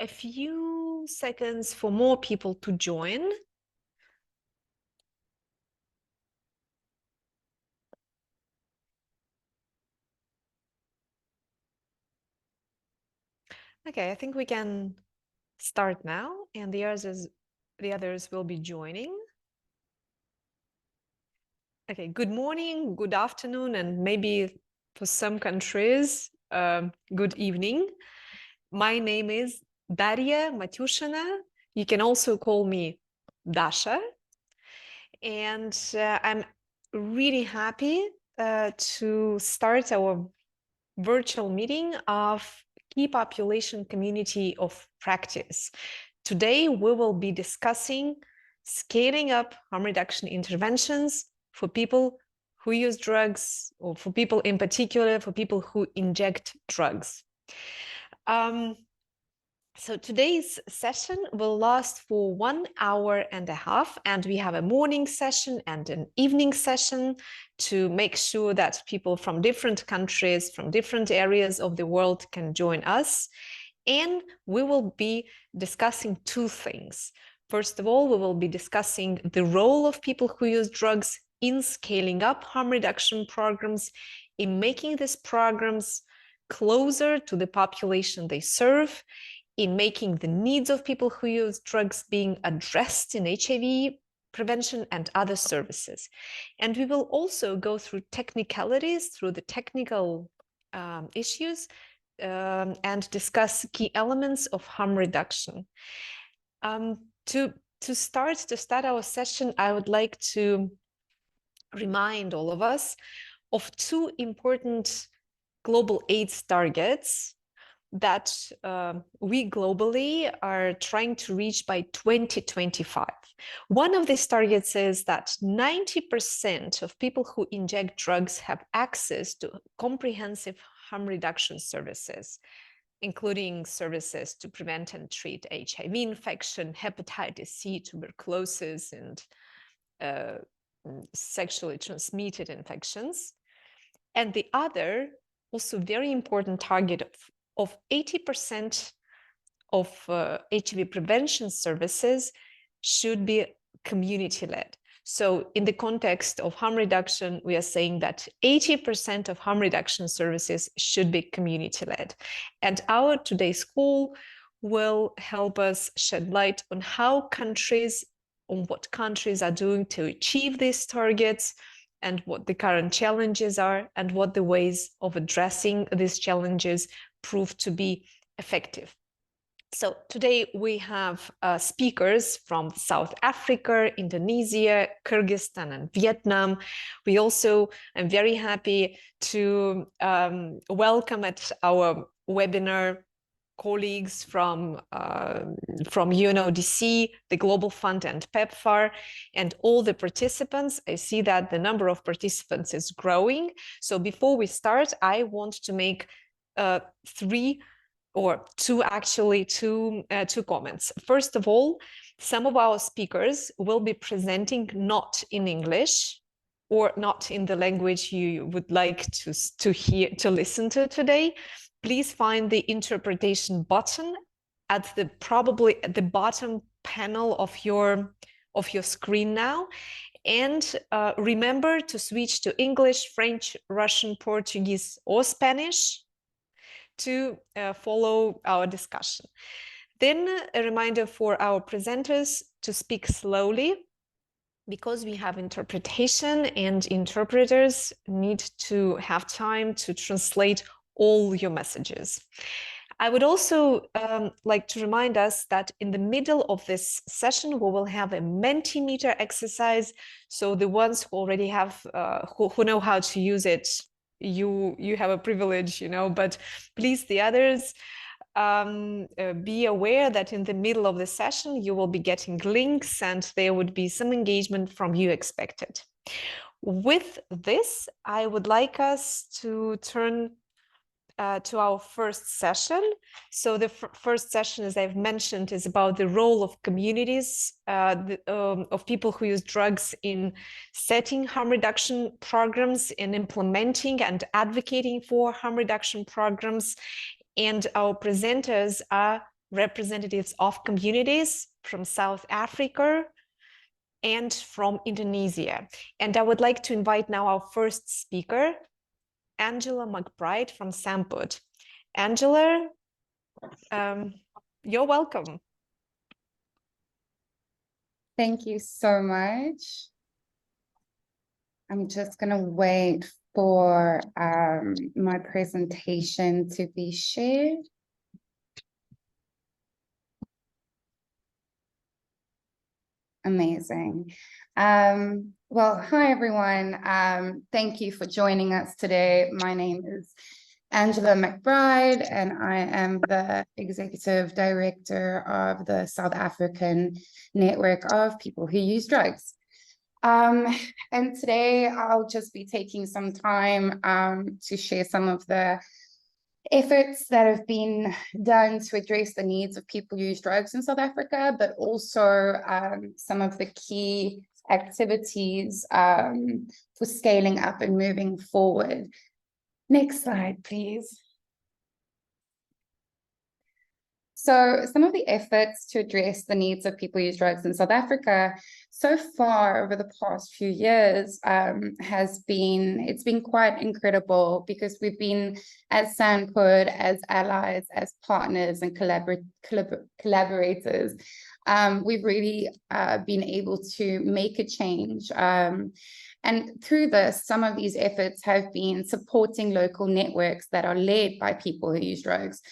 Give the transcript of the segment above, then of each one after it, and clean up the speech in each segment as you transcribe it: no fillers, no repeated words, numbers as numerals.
a few seconds for more people to join. Okay, I think we can start now, and the others will be joining. Okay, good morning, good afternoon, and maybe for some countries, good evening. My name is Daria Matyushina. You can also call me Dasha. And I'm really happy to start our virtual meeting of key population community of practice. Today, we will be discussing scaling up harm reduction interventions for people who use drugs, or for people in particular, for people who inject drugs. So today's session will last for 1.5 hours, and we have a morning session and an evening session to make sure that people from different countries, from different areas of the world can join us. And we will be discussing two things. First of all, we will be discussing the role of people who use drugs in scaling up harm reduction programs, in making these programs closer to the population they serve, in making the needs of people who use drugs being addressed in HIV prevention and other services. And we will also go through technicalities, through the technical issues, and discuss key elements of harm reduction. To start our session, I would like to remind all of us of two important global AIDS targets that we globally are trying to reach by 2025. One of these targets is that 90% of people who inject drugs have access to comprehensive harm reduction services, including services to prevent and treat HIV infection, hepatitis C, tuberculosis, and sexually transmitted infections. And the other, also very important target of 80% of HIV prevention services should be community-led. So in the context of harm reduction, we are saying that 80% of harm reduction services should be community-led. And our today's call will help us shed light on what countries are doing to achieve these targets, and what the current challenges are, and what the ways of addressing these challenges prove to be effective. So today we have speakers from South Africa, Indonesia, Kyrgyzstan, and Vietnam. We also am very happy to welcome at our webinar colleagues from UNODC, the Global Fund, and PEPFAR, and all the participants. I see that the number of participants is growing. So before we start, I want to make two comments. First of all, some of our speakers will be presenting not in English, or not in the language you would like to listen to today. Please find the interpretation button probably at the bottom panel of your screen now. And remember to switch to English, French, Russian, Portuguese, or Spanish to follow our discussion. Then a reminder for our presenters to speak slowly, because we have interpretation and interpreters need to have time to translate all your messages. I would also like to remind us that in the middle of this session, we will have a Mentimeter exercise. So the ones who already have, who know how to use it, you have a privilege, but please, the others, be aware that in the middle of the session, you will be getting links and there would be some engagement from you expected. With this, I would like us to turn to our first session. So the first session, as I've mentioned, is about the role of communities, of people who use drugs in setting harm reduction programs, in implementing and advocating for harm reduction programs. And our presenters are representatives of communities from South Africa and from Indonesia. And I would like to invite now our first speaker, Angela McBride from Sampud. Angela, you're welcome. Thank you so much. I'm just going to wait for my presentation to be shared. Amazing. Well, hi, everyone. Thank you for joining us today. My name is Angela McBride, and I am the Executive Director of the South African Network of People Who Use Drugs. And today I'll just be taking some time to share some of the efforts that have been done to address the needs of people who use drugs in South Africa, but also some of the key activities for scaling up and moving forward. Next slide, please. So some of the efforts to address the needs of people who use drugs in South Africa so far over the past few years it's been quite incredible, because we've been, as Sampud, as allies, as partners and collaborators, we've really been able to make a change. And through this, some of these efforts have been supporting local networks that are led by people who use drugs.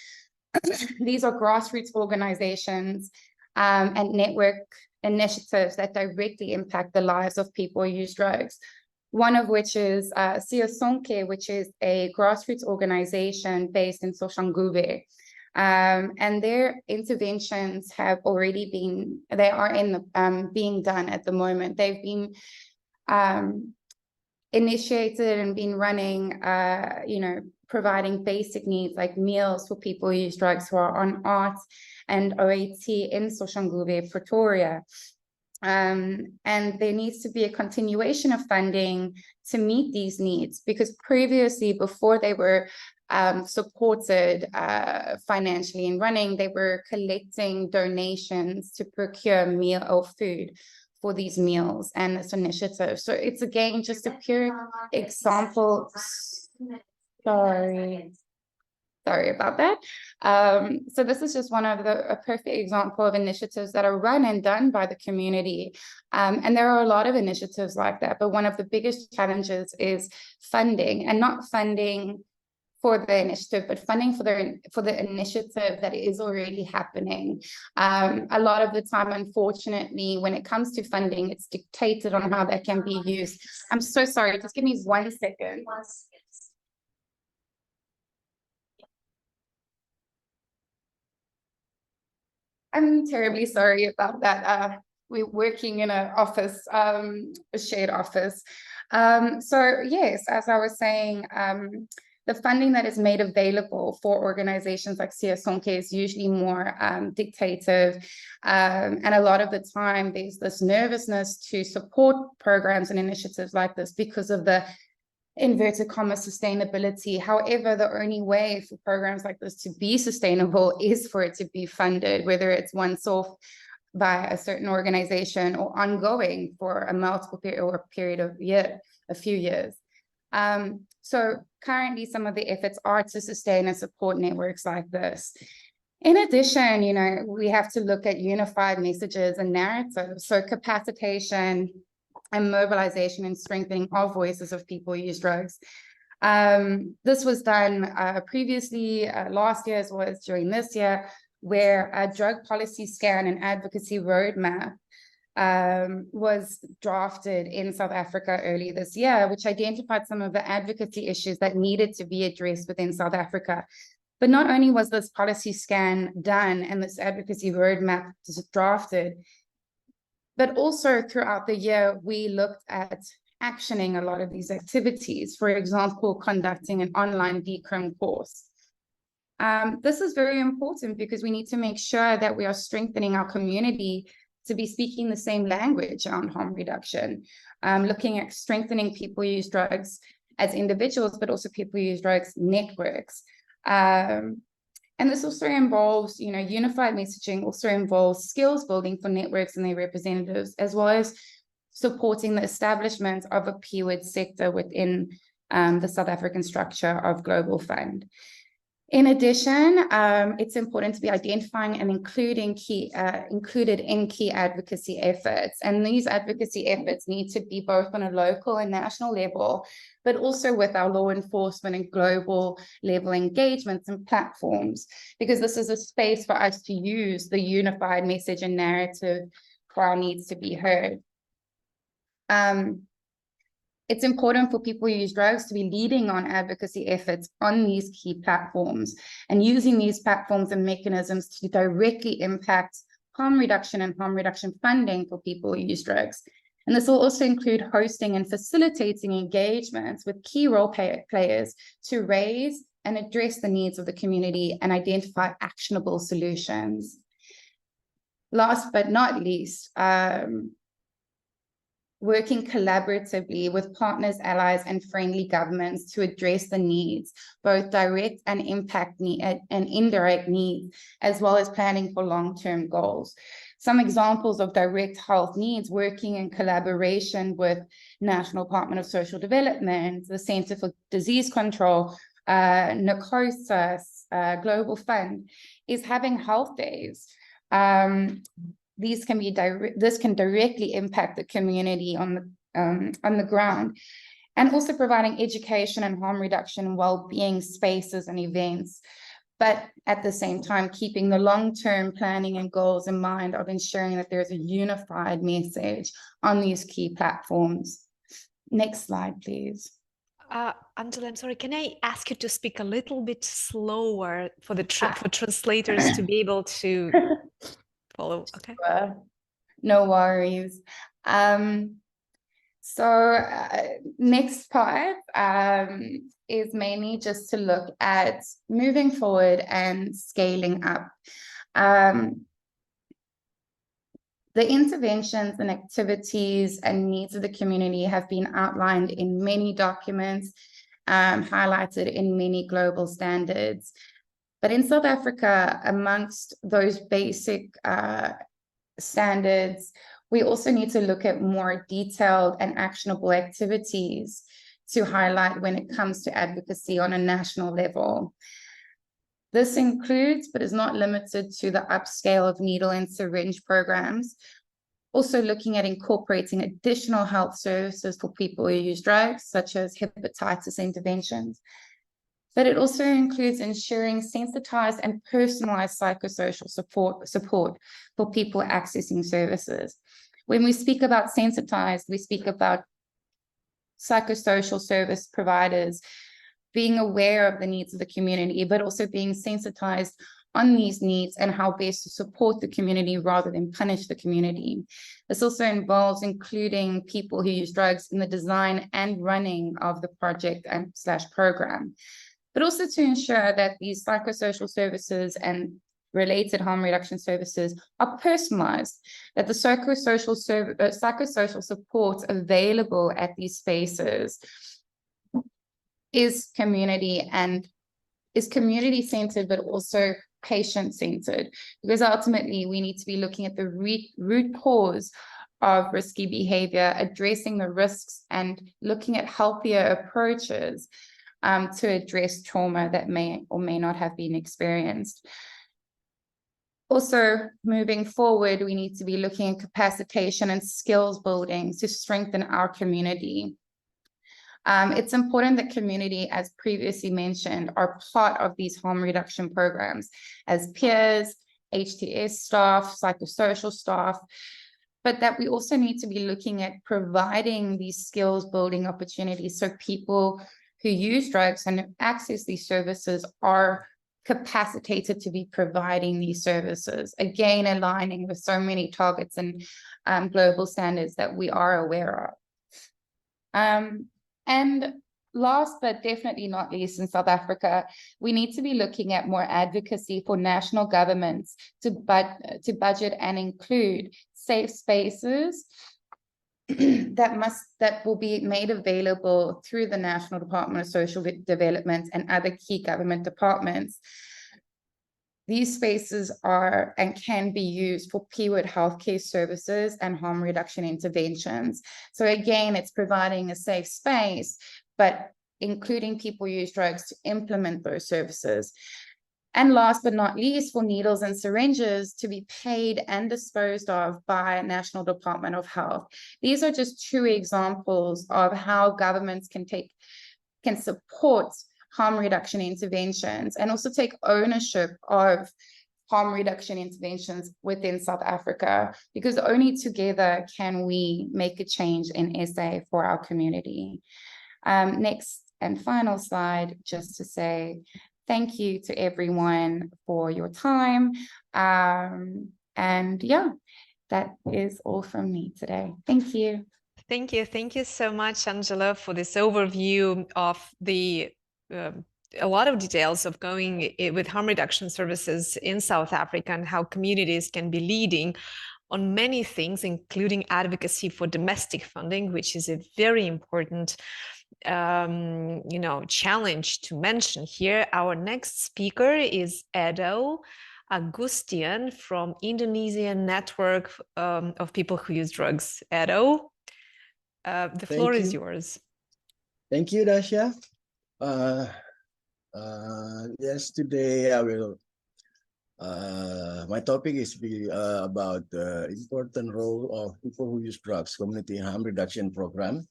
These are grassroots organizations and network initiatives that directly impact the lives of people who use drugs. One of which is Siyasonke, which is a grassroots organization based in Soshanguve. And their interventions have already been, they are in the, being done at the moment. They've been initiated and been running, providing basic needs like meals for people who use drugs who are on ART and OAT in Soshanguve, Pretoria. And there needs to be a continuation of funding to meet these needs, because previously, before they were supported financially in running, they were collecting donations to procure meal or food for these meals and this initiative. So it's, again, just a pure example. Sorry about that. So this is just one of a perfect example of initiatives that are run and done by the community. And there are a lot of initiatives like that, but one of the biggest challenges is funding, and not funding for the initiative, but funding for the initiative that is already happening. A lot of the time, unfortunately, when it comes to funding, it's dictated on how that can be used. I'm so sorry, just give me 1 second. I'm terribly sorry about that. We're working in an office, a shared office. So yes, as I was saying, the funding that is made available for organizations like Siyasonke is usually more dictative. And a lot of the time, there's this nervousness to support programs and initiatives like this because of the inverted commas sustainability. However, the only way for programs like this to be sustainable is for it to be funded, whether it's once off by a certain organization or ongoing for a multiple period or a period of a few years. So currently, some of the efforts are to sustain and support networks like this. In addition, we have to look at unified messages and narratives. So capacitation and mobilization and strengthening of voices of people who use drugs. This was done previously, last year as well as during this year, where a drug policy scan and advocacy roadmap was drafted in South Africa early this year, which identified some of the advocacy issues that needed to be addressed within South Africa. But not only was this policy scan done and this advocacy roadmap drafted, but also throughout the year, we looked at actioning a lot of these activities. For example, conducting an online decrim course. This is very important because we need to make sure that we are strengthening our community to be speaking the same language on harm reduction, looking at strengthening people who use drugs as individuals, but also people who use drugs networks. And this also involves, unified messaging also involves skills building for networks and their representatives, as well as supporting the establishment of a PWUD sector within the South African structure of Global Fund. In addition, it's important to be identifying and included in key advocacy efforts. And these advocacy efforts need to be both on a local and national level, but also with our law enforcement and global level engagements and platforms, because this is a space for us to use the unified message and narrative for our needs to be heard. It's important for people who use drugs to be leading on advocacy efforts on these key platforms and using these platforms and mechanisms to directly impact harm reduction and harm reduction funding for people who use drugs. And this will also include hosting and facilitating engagements with key role players to raise and address the needs of the community and identify actionable solutions. Last but not least, working collaboratively with partners, allies, and friendly governments to address the needs, both direct and indirect needs, as well as planning for long-term goals. Some examples of direct health needs: working in collaboration with National Department of Social Development, the Center for Disease Control, NACOSAS, Global Fund, is having health days. This can directly impact the community on the ground, and also providing education and harm reduction and well-being spaces and events, but at the same time keeping the long-term planning and goals in mind of ensuring that there's a unified message on these key platforms. Next slide, please. Angela, I'm sorry, can I ask you to speak a little bit slower for the for translators to be able to follow? Okay. No worries. Next part is mainly just to look at moving forward and scaling up. The interventions and activities and needs of the community have been outlined in many documents, highlighted in many global standards. But in South Africa, amongst those basic standards, we also need to look at more detailed and actionable activities to highlight when it comes to advocacy on a national level. This includes, but is not limited to, the upscale of needle and syringe programs, also looking at incorporating additional health services for people who use drugs, such as hepatitis interventions. But it also includes ensuring sensitized and personalized psychosocial support for people accessing services. When we speak about sensitized, we speak about psychosocial service providers being aware of the needs of the community, but also being sensitized on these needs and how best to support the community rather than punish the community. This also involves including people who use drugs in the design and running of the project and / program, but also to ensure that these psychosocial services and related harm reduction services are personalized, that the psychosocial support available at these spaces is community-centered, but also patient-centered, because ultimately we need to be looking at the root cause of risky behavior, addressing the risks, and looking at healthier approaches to address trauma that may or may not have been experienced. Also, moving forward, we need to be looking at capacitation and skills building to strengthen our community. It's important that community, as previously mentioned, are part of these harm reduction programs as peers, HTS staff, psychosocial staff, but that we also need to be looking at providing these skills building opportunities so people who use drugs and access these services are capacitated to be providing these services, again aligning with so many targets and global standards that we are aware of. And last but definitely not least, in South Africa, we need to be looking at more advocacy for national governments to budget and include safe spaces that will be made available through the National Department of Social Development and other key government departments, these spaces are and can be used for PWUD healthcare services and harm reduction interventions. So again, it's providing a safe space, but including people who use drugs to implement those services. And last but not least, for needles and syringes to be paid and disposed of by National Department of Health. These are just two examples of how governments can support harm reduction interventions and also take ownership of harm reduction interventions within South Africa, because only together can we make a change in SA for our community. Next and final slide, just to say thank you to everyone for your time. And yeah, that is all from me today. Thank you. Thank you. Thank you so much, Angela, for this overview of the a lot of details of going with harm reduction services in South Africa and how communities can be leading on many things, including advocacy for domestic funding, which is a very important challenge to mention here. Our next speaker is Edo Agustian from Indonesian Network of People Who Use Drugs. Edo, the floor is yours. Thank you, Dasha. Yes, today I will. My topic is about the important role of people who use drugs, community harm reduction program.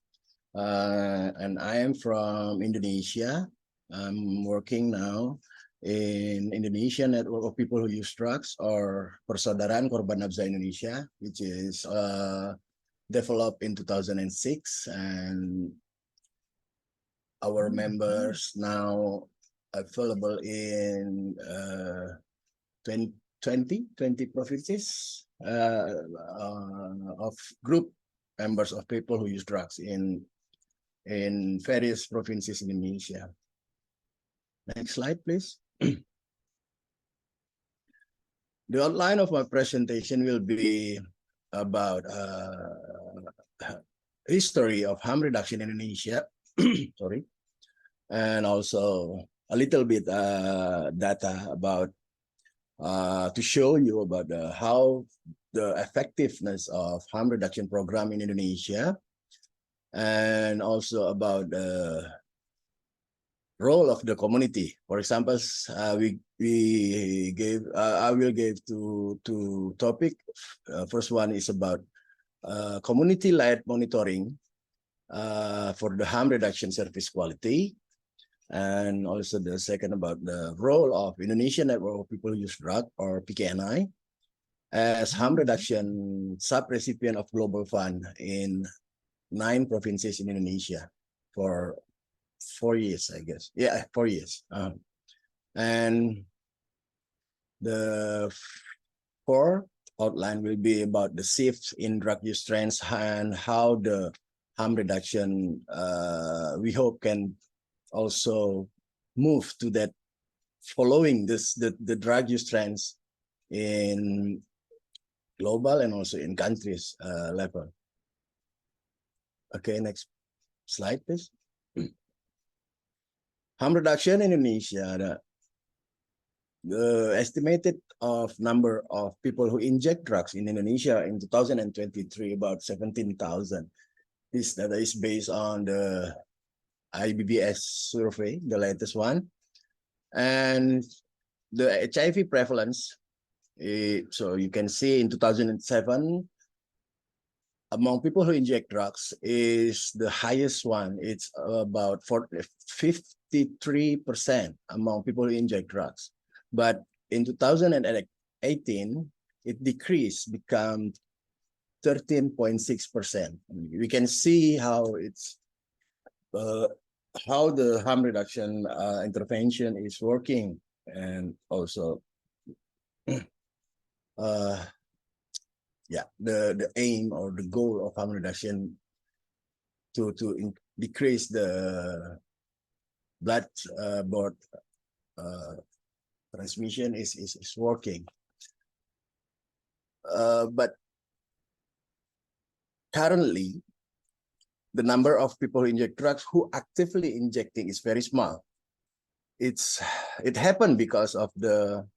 And I am from Indonesia. I'm working now in Indonesia Network of People Who Use Drugs, or Persaudaraan Korban Nafsa Indonesia, which is developed in 2006, and our members now available in 20 provinces of group members of people who use drugs in various provinces in Indonesia. Next slide, please. The outline of my presentation will be about history of harm reduction in Indonesia, sorry, and also a little bit data about to show you about how the effectiveness of harm reduction program in Indonesia, and also about the role of the community. For example, I will give two topic. First one is about community-led monitoring for the harm reduction service quality, and also the second about the role of Indonesian Network of People Who Use Drug, or PKNI, as harm reduction sub-recipient of Global Fund in 9 provinces in Indonesia for 4 years, I guess. Yeah, 4 years. And the fourth outline will be about the shift in drug use trends and how the harm reduction we hope can also move to that, following the drug use trends in global and also in countries level. Okay, next slide, please. Harm reduction in Indonesia, the estimated of number of people who inject drugs in Indonesia in 2023, about 17,000. This data is based on the IBBS survey, the latest one. And the HIV prevalence, so you can see in 2007, among people who inject drugs is the highest one. It's about 53% among people who inject drugs. But in 2018, it decreased, become 13.6%. We can see how it's how the harm reduction intervention is working, and also yeah, the aim or the goal of harm reduction to decrease the blood-borne transmission is working. But currently, the number of people who inject drugs who actively injecting is very small. It happened because of the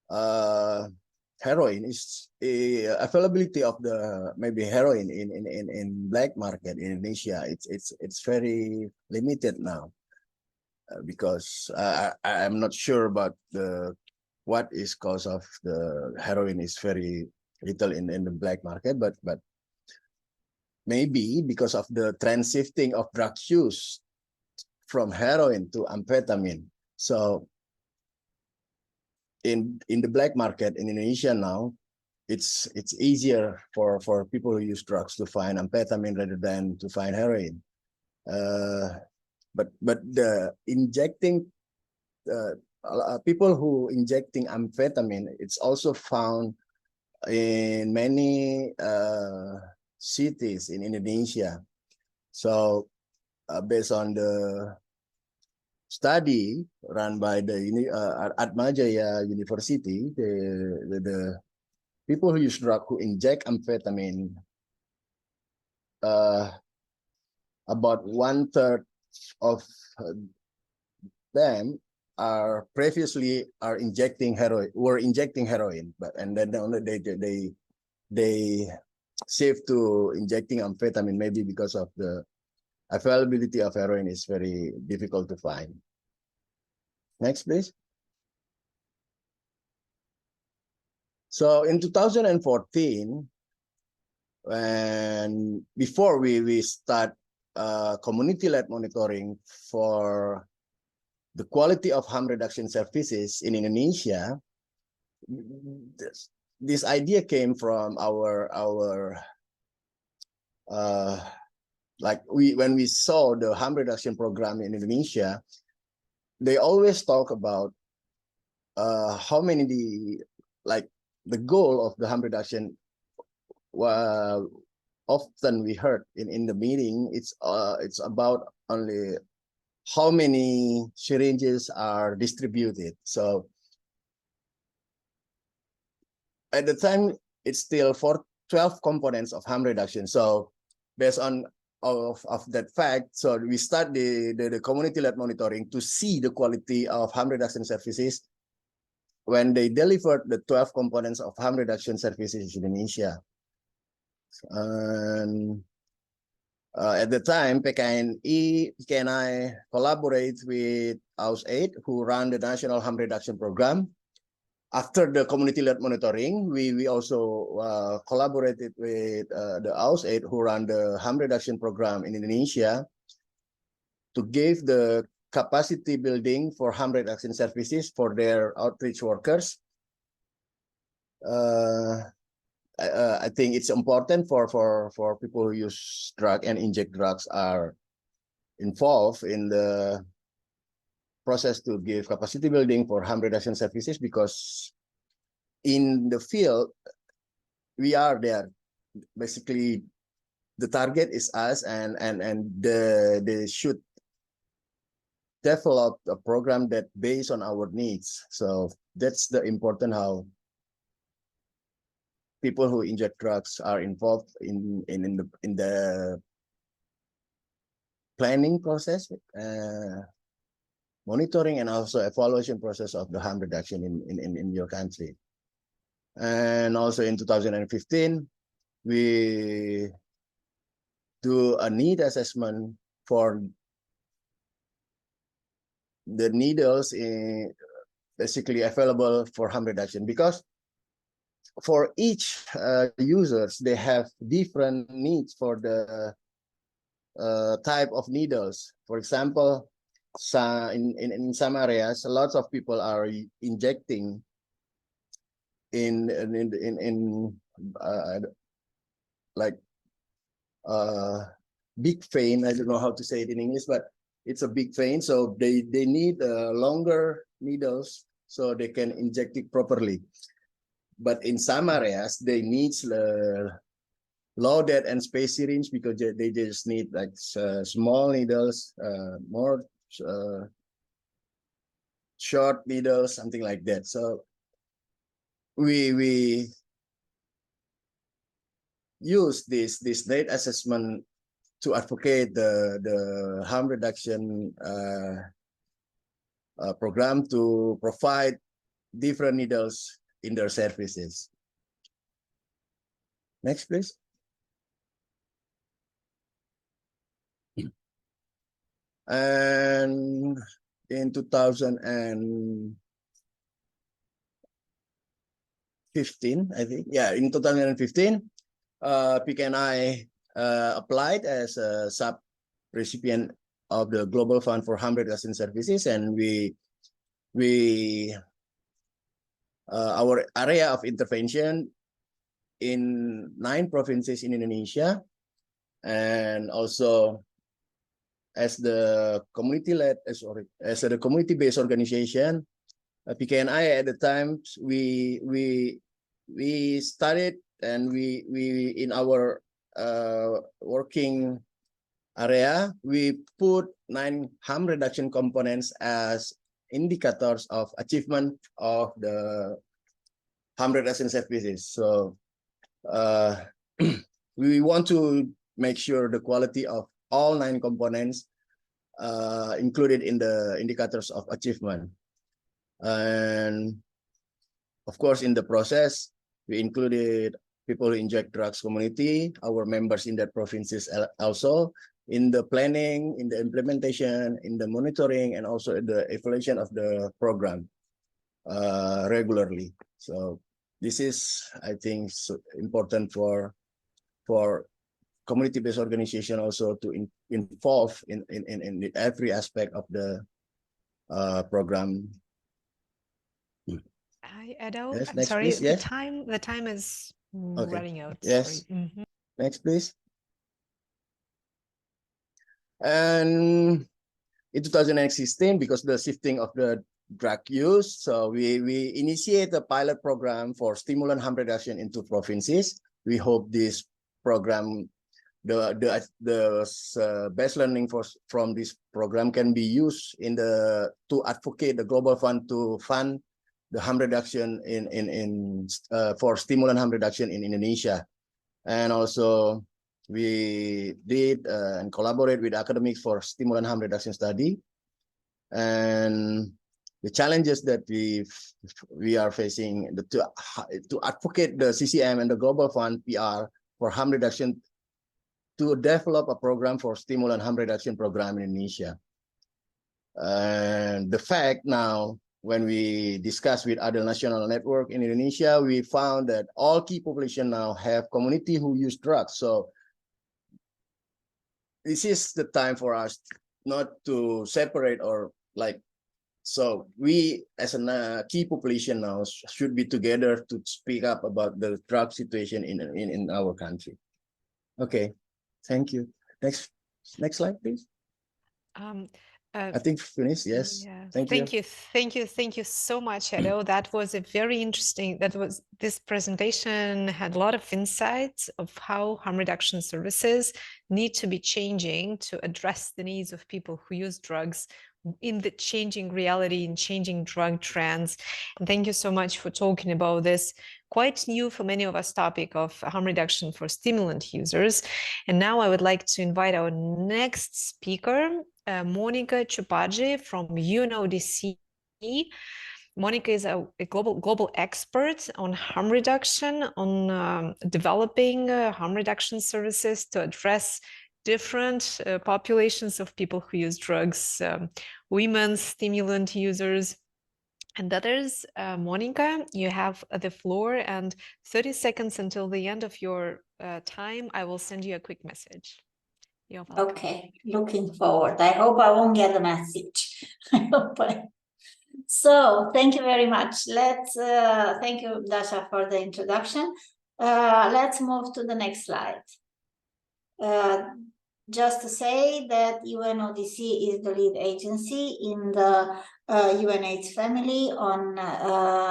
heroin is availability of the maybe heroin in black market in Indonesia. It's very limited now because I'm not sure about what is cause of the heroin is very little in the black market, but maybe because of the trend shifting of drug use from heroin to amphetamine. So in the black market in Indonesia now, it's easier for people who use drugs to find amphetamine rather than to find heroin. But the injecting people who injecting amphetamine, it's also found in many cities in Indonesia. So based on the study run by the Atmajaya University, the people who use drug who inject amphetamine, about 1/3 of them are previously injecting heroin, but and then only they shift to injecting amphetamine, maybe because of the availability of heroin is very difficult to find. Next, please. So in 2014, when before we start community-led monitoring for the quality of harm reduction services in Indonesia, this idea came from our like when we saw the harm reduction program in Indonesia, they always talk about how many the goal of the harm reduction. Often we heard in the meeting, it's about only how many syringes are distributed. So at the time, it's still for 12 components of harm reduction. So based on of that fact, so we start the community-led monitoring to see the quality of harm reduction services when they delivered the 12 components of harm reduction services in Indonesia. And at the time, PKNI collaborate with AUS8, who run the National Harm Reduction Program. After the community-led monitoring, we also collaborated with the AUS8, who run the harm reduction program in Indonesia, to give the capacity building for harm reduction services for their outreach workers. I think it's important for people who use drug and inject drugs are involved in the process to give capacity building for harm reduction services, because in the field we are there. Basically, the target is us, and they should develop a program that based on our needs. So that's the important how people who inject drugs are involved in the planning process, monitoring, and also evaluation process of the harm reduction in your country. And also in 2015, we do a need assessment for the needles basically available for harm reduction, because for each users, they have different needs for the type of needles. For example, in some areas, lots of people are injecting like big vein. I don't know how to say it in English, but it's a big vein, so they need longer needles so they can inject it properly. But in some areas, they need loaded and space syringe, because they just need like small needles, more short needles, something like that. So we use this need assessment to advocate the harm reduction program to provide different needles in their services. Next, please. And in 2015, I think, yeah, in 2015, PKNI applied as a sub-recipient of the Global Fund for Harm Reduction Services, and our area of intervention in 9 provinces in Indonesia, and also as the community-led, as the community-based organization, PKNI at the time we started, and we in our working area we put 9 harm reduction components as indicators of achievement of the harm reduction services. So we want to make sure the quality of all 9 components included in the indicators of achievement. And of course, in the process, we included people who inject drugs community, our members in that provinces also, in the planning, in the implementation, in the monitoring, and also the evaluation of the program regularly. So this is, I think, so important for community-based organization also to involve in every aspect of the program. Hi, Edo. Yes, I'm next, sorry, please. Yes. the time is Okay. running out. Yes. Sorry. Next, please. And in 2016, because the shifting of the drug use, so we initiate a pilot program for stimulant harm reduction in 2 provinces. We hope this program, the best learning from this program can be used to advocate the Global Fund to fund the harm reduction for stimulant harm reduction in Indonesia. And also we did and collaborate with academics for stimulant harm reduction study. And the challenges that we are facing to advocate the CCM and the Global Fund PR for harm reduction to develop a program for stimulant harm reduction program in Indonesia. And the fact now, when we discuss with other national network in Indonesia, we found that all key population now have community who use drugs. So this is the time for us not to separate or like, so we as a key population now should be together to speak up about the drug situation in our country. Okay, thank you. Next slide, please. I think finished. Yes. Yeah. Thank you. Thank you so much, Edo. That was a very interesting. This presentation had a lot of insights of how harm reduction services need to be changing to address the needs of people who use drugs in the changing reality and changing drug trends. And thank you so much for talking about this quite new for many of us topic of harm reduction for stimulant users. And now I would like to invite our next speaker, Monica Chupaji from UNODC. Monica is a global expert on harm reduction, on developing harm reduction services to address different populations of people who use drugs, women, stimulant users, and others. Monica, you have the floor, and 30 seconds until the end of your time, I will send you a quick message. You're welcome. Okay, looking forward. I hope I won't get the message. So thank you very much. Thank you, Dasha, for the introduction. Let's move to the next slide. Just to say that UNODC is the lead agency in the UNAIDS family on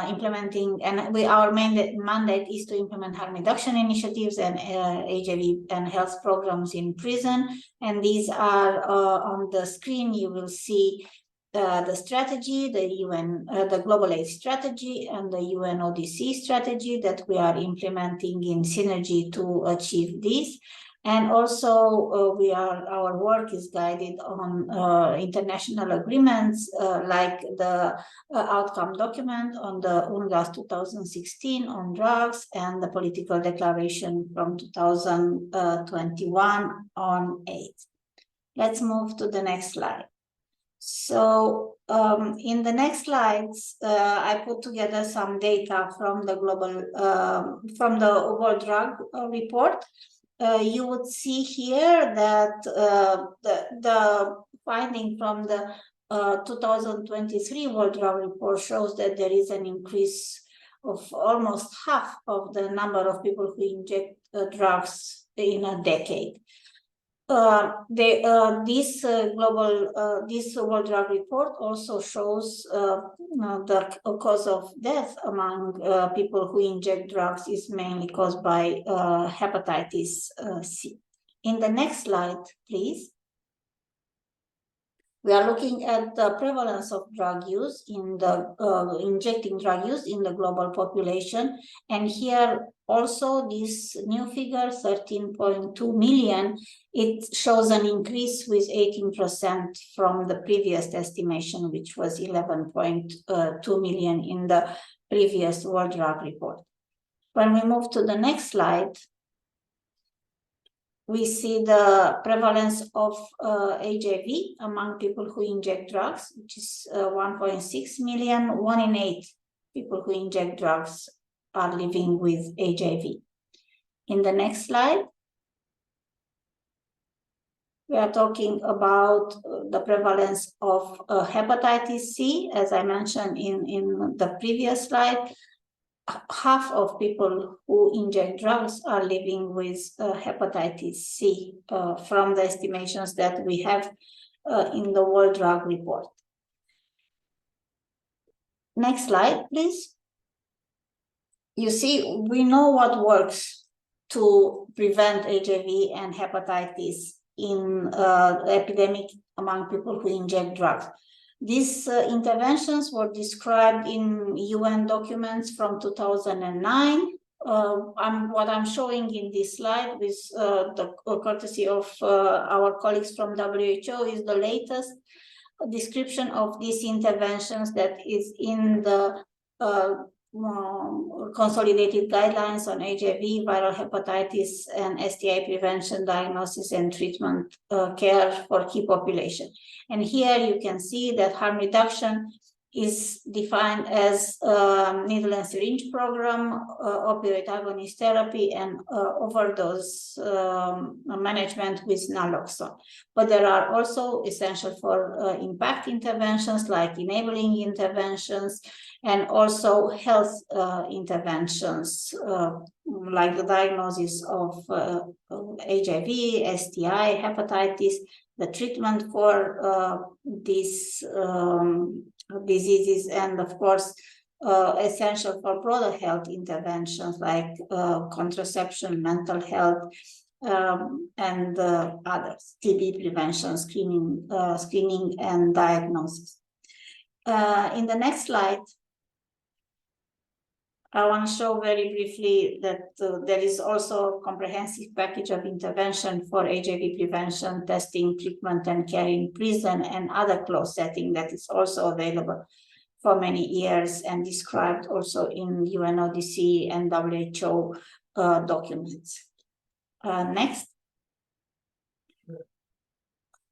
implementing, and our mandate is to implement harm reduction initiatives and HIV and health programs in prison. And these are on the screen. You will see the strategy, the Global AIDS strategy, and the UNODC strategy that we are implementing in synergy to achieve this. And also our work is guided on international agreements like the outcome document on the UNGAS 2016 on drugs and the political declaration from 2021 on AIDS. Let's move to the next slide. So in the next slides, I put together some data from the from the World Drug Report. You would see here that the finding from the 2023 World Drug Report shows that there is an increase of almost half of the number of people who inject drugs in a decade. This World Drug Report also shows the cause of death among people who inject drugs is mainly caused by hepatitis C. In the next slide, please. We are looking at the prevalence of drug use in the injecting drug use in the global population. And here also this new figure, 13.2 million, it shows an increase with 18% from the previous estimation, which was 11.2 million in the previous World Drug Report. When we move to the next slide, we see the prevalence of HIV among people who inject drugs, which is 1.6 million. 1 in 8 people who inject drugs are living with HIV. In the next slide, we are talking about the prevalence of hepatitis C. As I mentioned in the previous slide, half of people who inject drugs are living with hepatitis C from the estimations that we have in the World Drug Report. Next slide, please. You see, we know what works to prevent HIV and hepatitis in epidemic among people who inject drugs. These interventions were described in UN documents from 2009. What I'm showing in this slide with the courtesy of our colleagues from WHO is the latest description of these interventions that is in the consolidated guidelines on HIV, viral hepatitis, and STI prevention, diagnosis, and treatment care for key population. And here you can see that harm reduction is defined as needle and syringe program, opioid agonist therapy, and overdose management with naloxone. But there are also essential for impact interventions like enabling interventions, and also health interventions like the diagnosis of HIV, STI, hepatitis, the treatment for these diseases, and of course essential for broader health interventions like contraception, mental health, and others, TB prevention, screening and diagnosis. In the next slide, I want to show very briefly that there is also a comprehensive package of intervention for HIV prevention, testing, treatment, and care in prison and other closed setting that is also available for many years and described also in UNODC and WHO documents. Next.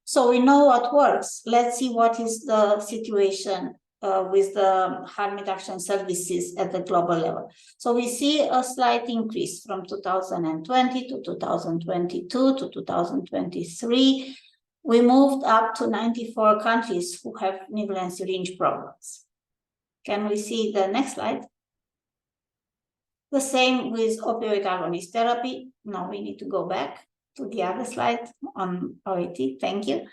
So we know what works. Let's see what is the situation with the harm reduction services at the global level. So we see a slight increase from 2020 to 2022 to 2023. We moved up to 94 countries who have needle and syringe programs. Can we see the next slide? The same with opioid agonist therapy. Now we need to go back to the other slide on OAT. Thank you.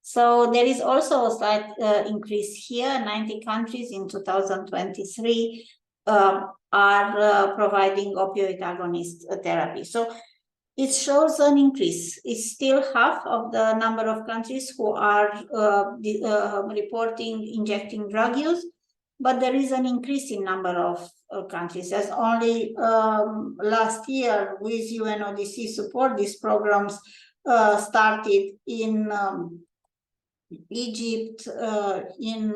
So there is also a slight increase here. 90 countries in 2023 are providing opioid agonist therapy. So it shows an increase. It's still half of the number of countries who are reporting injecting drug use, but there is an increase in number of countries. As only last year, with UNODC support, these programs started in Egypt, in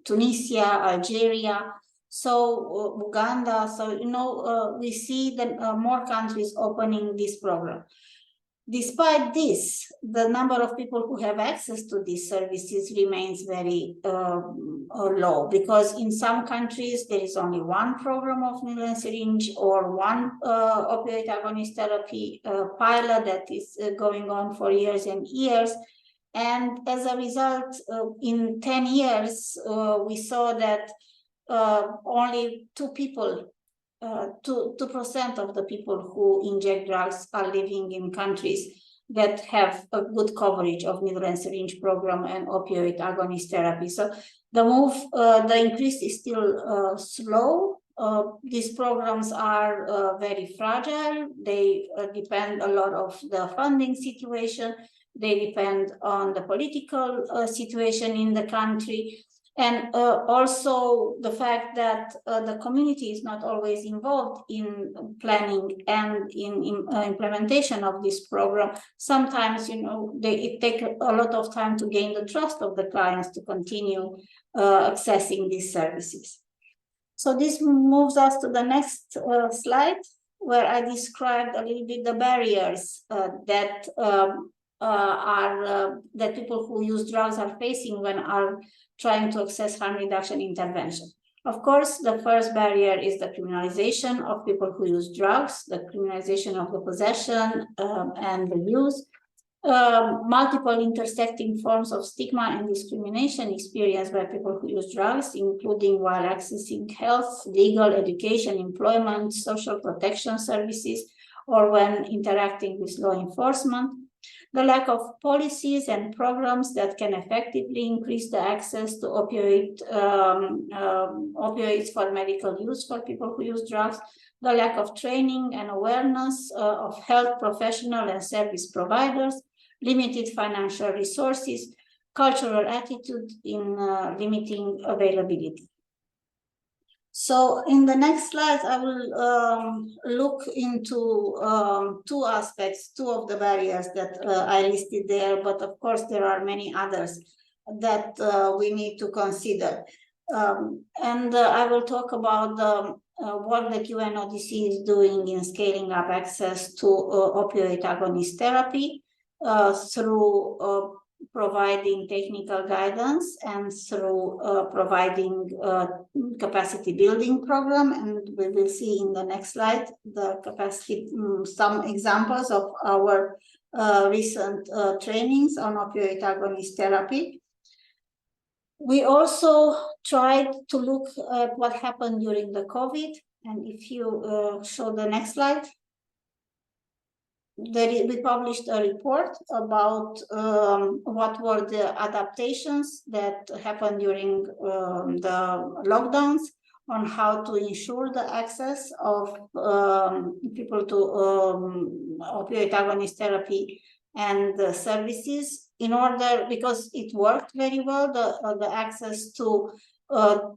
Tunisia, Algeria, so Uganda. So, you know, we see that more countries opening this program. Despite this, the number of people who have access to these services remains very low, because in some countries there is only one program of needle and syringe or one opioid agonist therapy pilot that is going on for years and years. And as a result, in 10 years, we saw that only 2% of the people who inject drugs are living in countries that have a good coverage of needle and syringe program and opioid agonist therapy. So the increase is still slow. These programs are very fragile. They depend a lot of the funding situation. They depend on the political situation in the country. And also the fact that the community is not always involved in planning and in implementation of this program. Sometimes, you know, it takes a lot of time to gain the trust of the clients to continue accessing these services. So this moves us to the next slide, where I described a little bit the barriers that people who use drugs are facing when are trying to access harm reduction intervention. Of course, the first barrier is the criminalization of people who use drugs, the criminalization of the possession and the use, multiple intersecting forms of stigma and discrimination experienced by people who use drugs, including while accessing health, legal, education, employment, social protection services, or when interacting with law enforcement. The lack of policies and programs that can effectively increase the access to opioids for medical use for people who use drugs, the lack of training and awareness of health professionals and service providers, limited financial resources, cultural attitude in limiting availability. So in the next slides, I will look into two aspects, two of the barriers that I listed there, but of course there are many others that we need to consider. And I will talk about the work that UNODC is doing in scaling up access to opioid agonist therapy through providing technical guidance and through providing capacity building program. And we will see in the next slide the capacity, some examples of our recent trainings on opioid agonist therapy. We also tried to look at what happened during the COVID. And if you show the next slide, we published a report about what were the adaptations that happened during the lockdowns on how to ensure the access of people to opioid agonist therapy and the services, in order, because it worked very well, the access to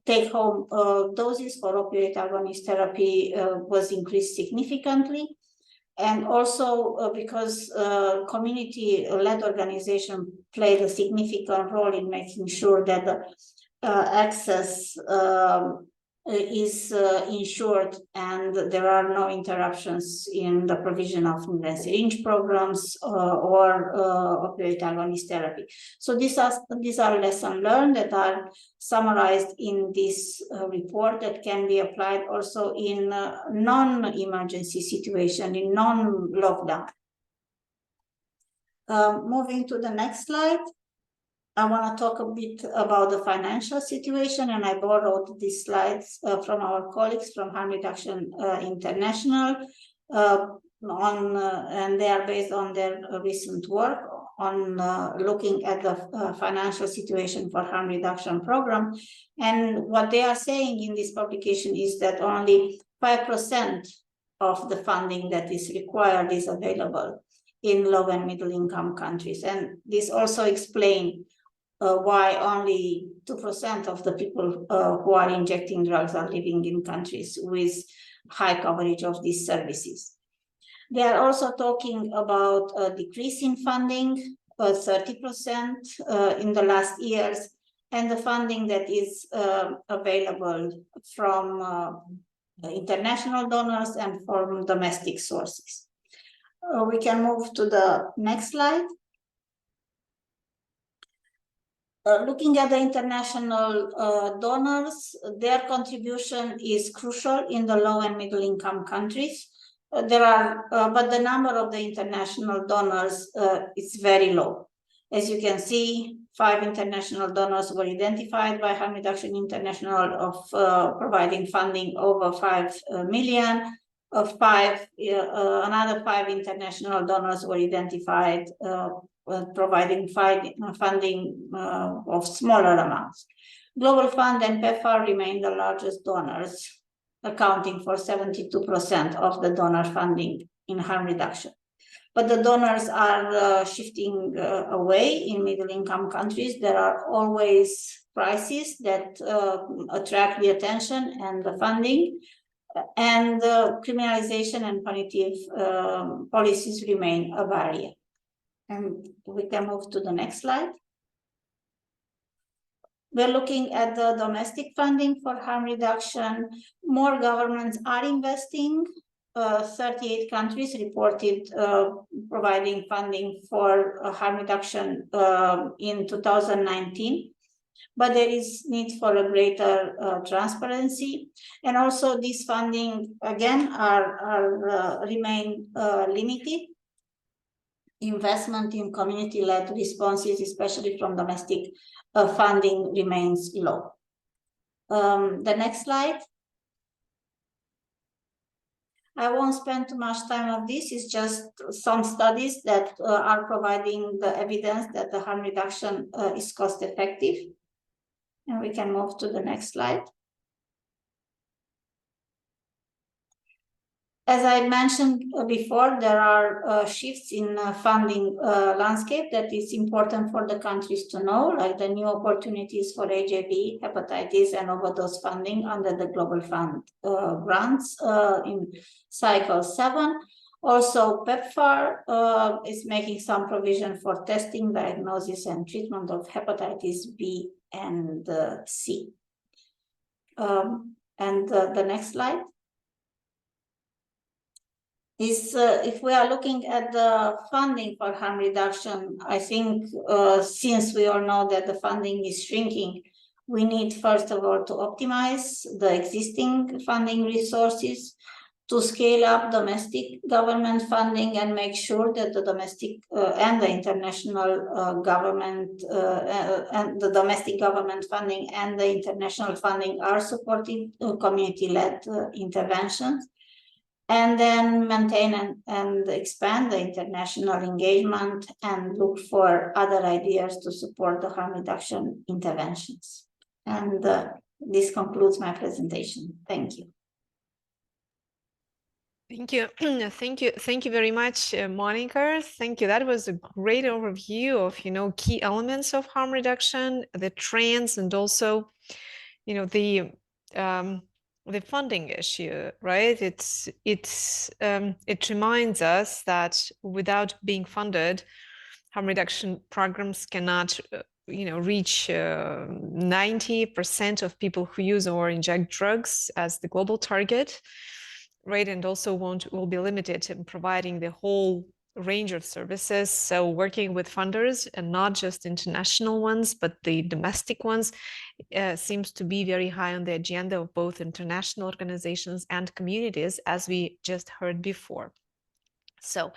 take home doses for opioid agonist therapy was increased significantly. And also because community-led organization played a significant role in making sure that the access is ensured and there are no interruptions in the provision of needle and syringe programs or opioid agonist therapy. So these are lessons learned that are summarized in this report that can be applied also in non-emergency situation, in non-lockdown. Moving to the next slide. I want to talk a bit about the financial situation, and I borrowed these slides from our colleagues from Harm Reduction International, and they are based on their recent work on looking at the financial situation for harm reduction program. And what they are saying in this publication is that only 5% of the funding that is required is available in low and middle income countries. And this also explains why only 2% of the people who are injecting drugs are living in countries with high coverage of these services. They are also talking about a decrease in funding, 30% in the last years, and the funding that is available from international donors and from domestic sources. We can move to the next slide. Looking at the international donors, their contribution is crucial in the low and middle income countries. But the number of the international donors is very low. As you can see, 5 international donors were identified by Harm Reduction International of providing funding over 5 million. Another 5 international donors were identified providing funding of smaller amounts. Global Fund and PEPFAR remain the largest donors, accounting for 72% of the donor funding in harm reduction. But the donors are shifting away in middle-income countries. There are always prices that attract the attention and the funding, and criminalization and punitive policies remain a barrier. And we can move to the next slide. We're looking at the domestic funding for harm reduction. More governments are investing. 38 countries reported providing funding for harm reduction in 2019. But there is need for a greater transparency. And also this funding, again, remain limited. Investment in community-led responses, especially from domestic funding, remains low. The next slide. I won't spend too much time on this. It's just some studies that are providing the evidence that the harm reduction is cost-effective. And we can move to the next slide. As I mentioned before, there are shifts in funding landscape that is important for the countries to know, like the new opportunities for HIV, hepatitis, and overdose funding under the Global Fund grants in cycle 7. Also, PEPFAR is making some provision for testing, diagnosis, and treatment of hepatitis B and C. The next slide. If we are looking at the funding for harm reduction, I think since we all know that the funding is shrinking, we need first of all to optimize the existing funding resources, to scale up domestic government funding and make sure that the domestic and the international government and the domestic government funding and the international funding are supporting community-led interventions. And then maintain and expand the international engagement and look for other ideas to support the harm reduction interventions. And this concludes my presentation. Thank you. Thank you. Thank you very much, Monica. Thank you. That was a great overview of, key elements of harm reduction, the trends, and also, the funding issue, right? It reminds us that without being funded, harm reduction programs cannot, reach 90% of people who use or inject drugs as the global target, right? And also will be limited in providing the whole range of services. So working with funders, and not just international ones, but the domestic ones, seems to be very high on the agenda of both international organizations and communities, as we just heard before. So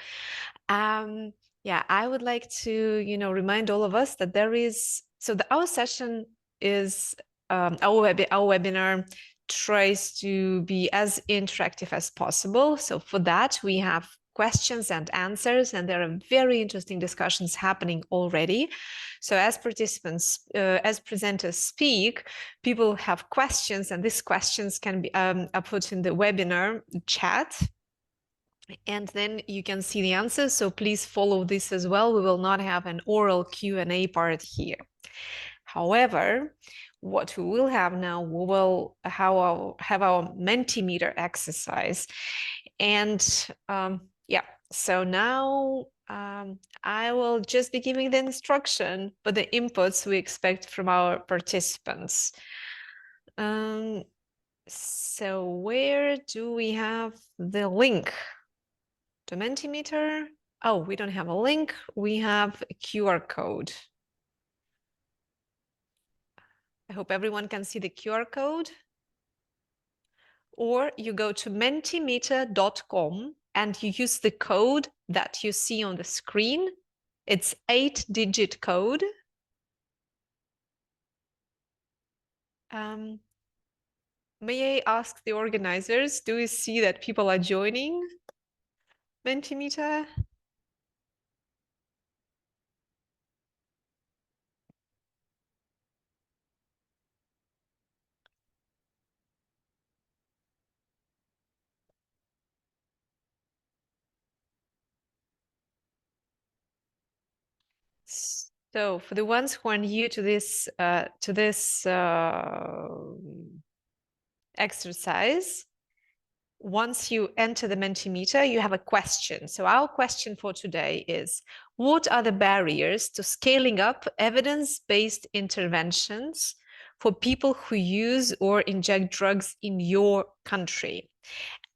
I would like to remind all of us that our session is our webinar tries to be as interactive as possible. So for that, we have questions and answers, and there are very interesting discussions happening already. So as participants, as presenters speak, people have questions, and these questions can be put in the webinar chat, and then you can see the answers. So please follow this as well. We will not have an oral Q&A part here. However, what we will have now, we will have our Mentimeter exercise. And yeah, so now I will just be giving the instruction, but the inputs we expect from our participants. So where do we have the link to Mentimeter? Oh, we don't have a link. We have a QR code. I hope everyone can see the QR code. Or you go to mentimeter.com and you use the code that you see on the screen. It's 8-digit code. May I ask the organizers, do you see that people are joining Mentimeter? So for the ones who are new to this exercise, once you enter the Mentimeter, you have a question. So our question for today is, what are the barriers to scaling up evidence-based interventions for people who use or inject drugs in your country?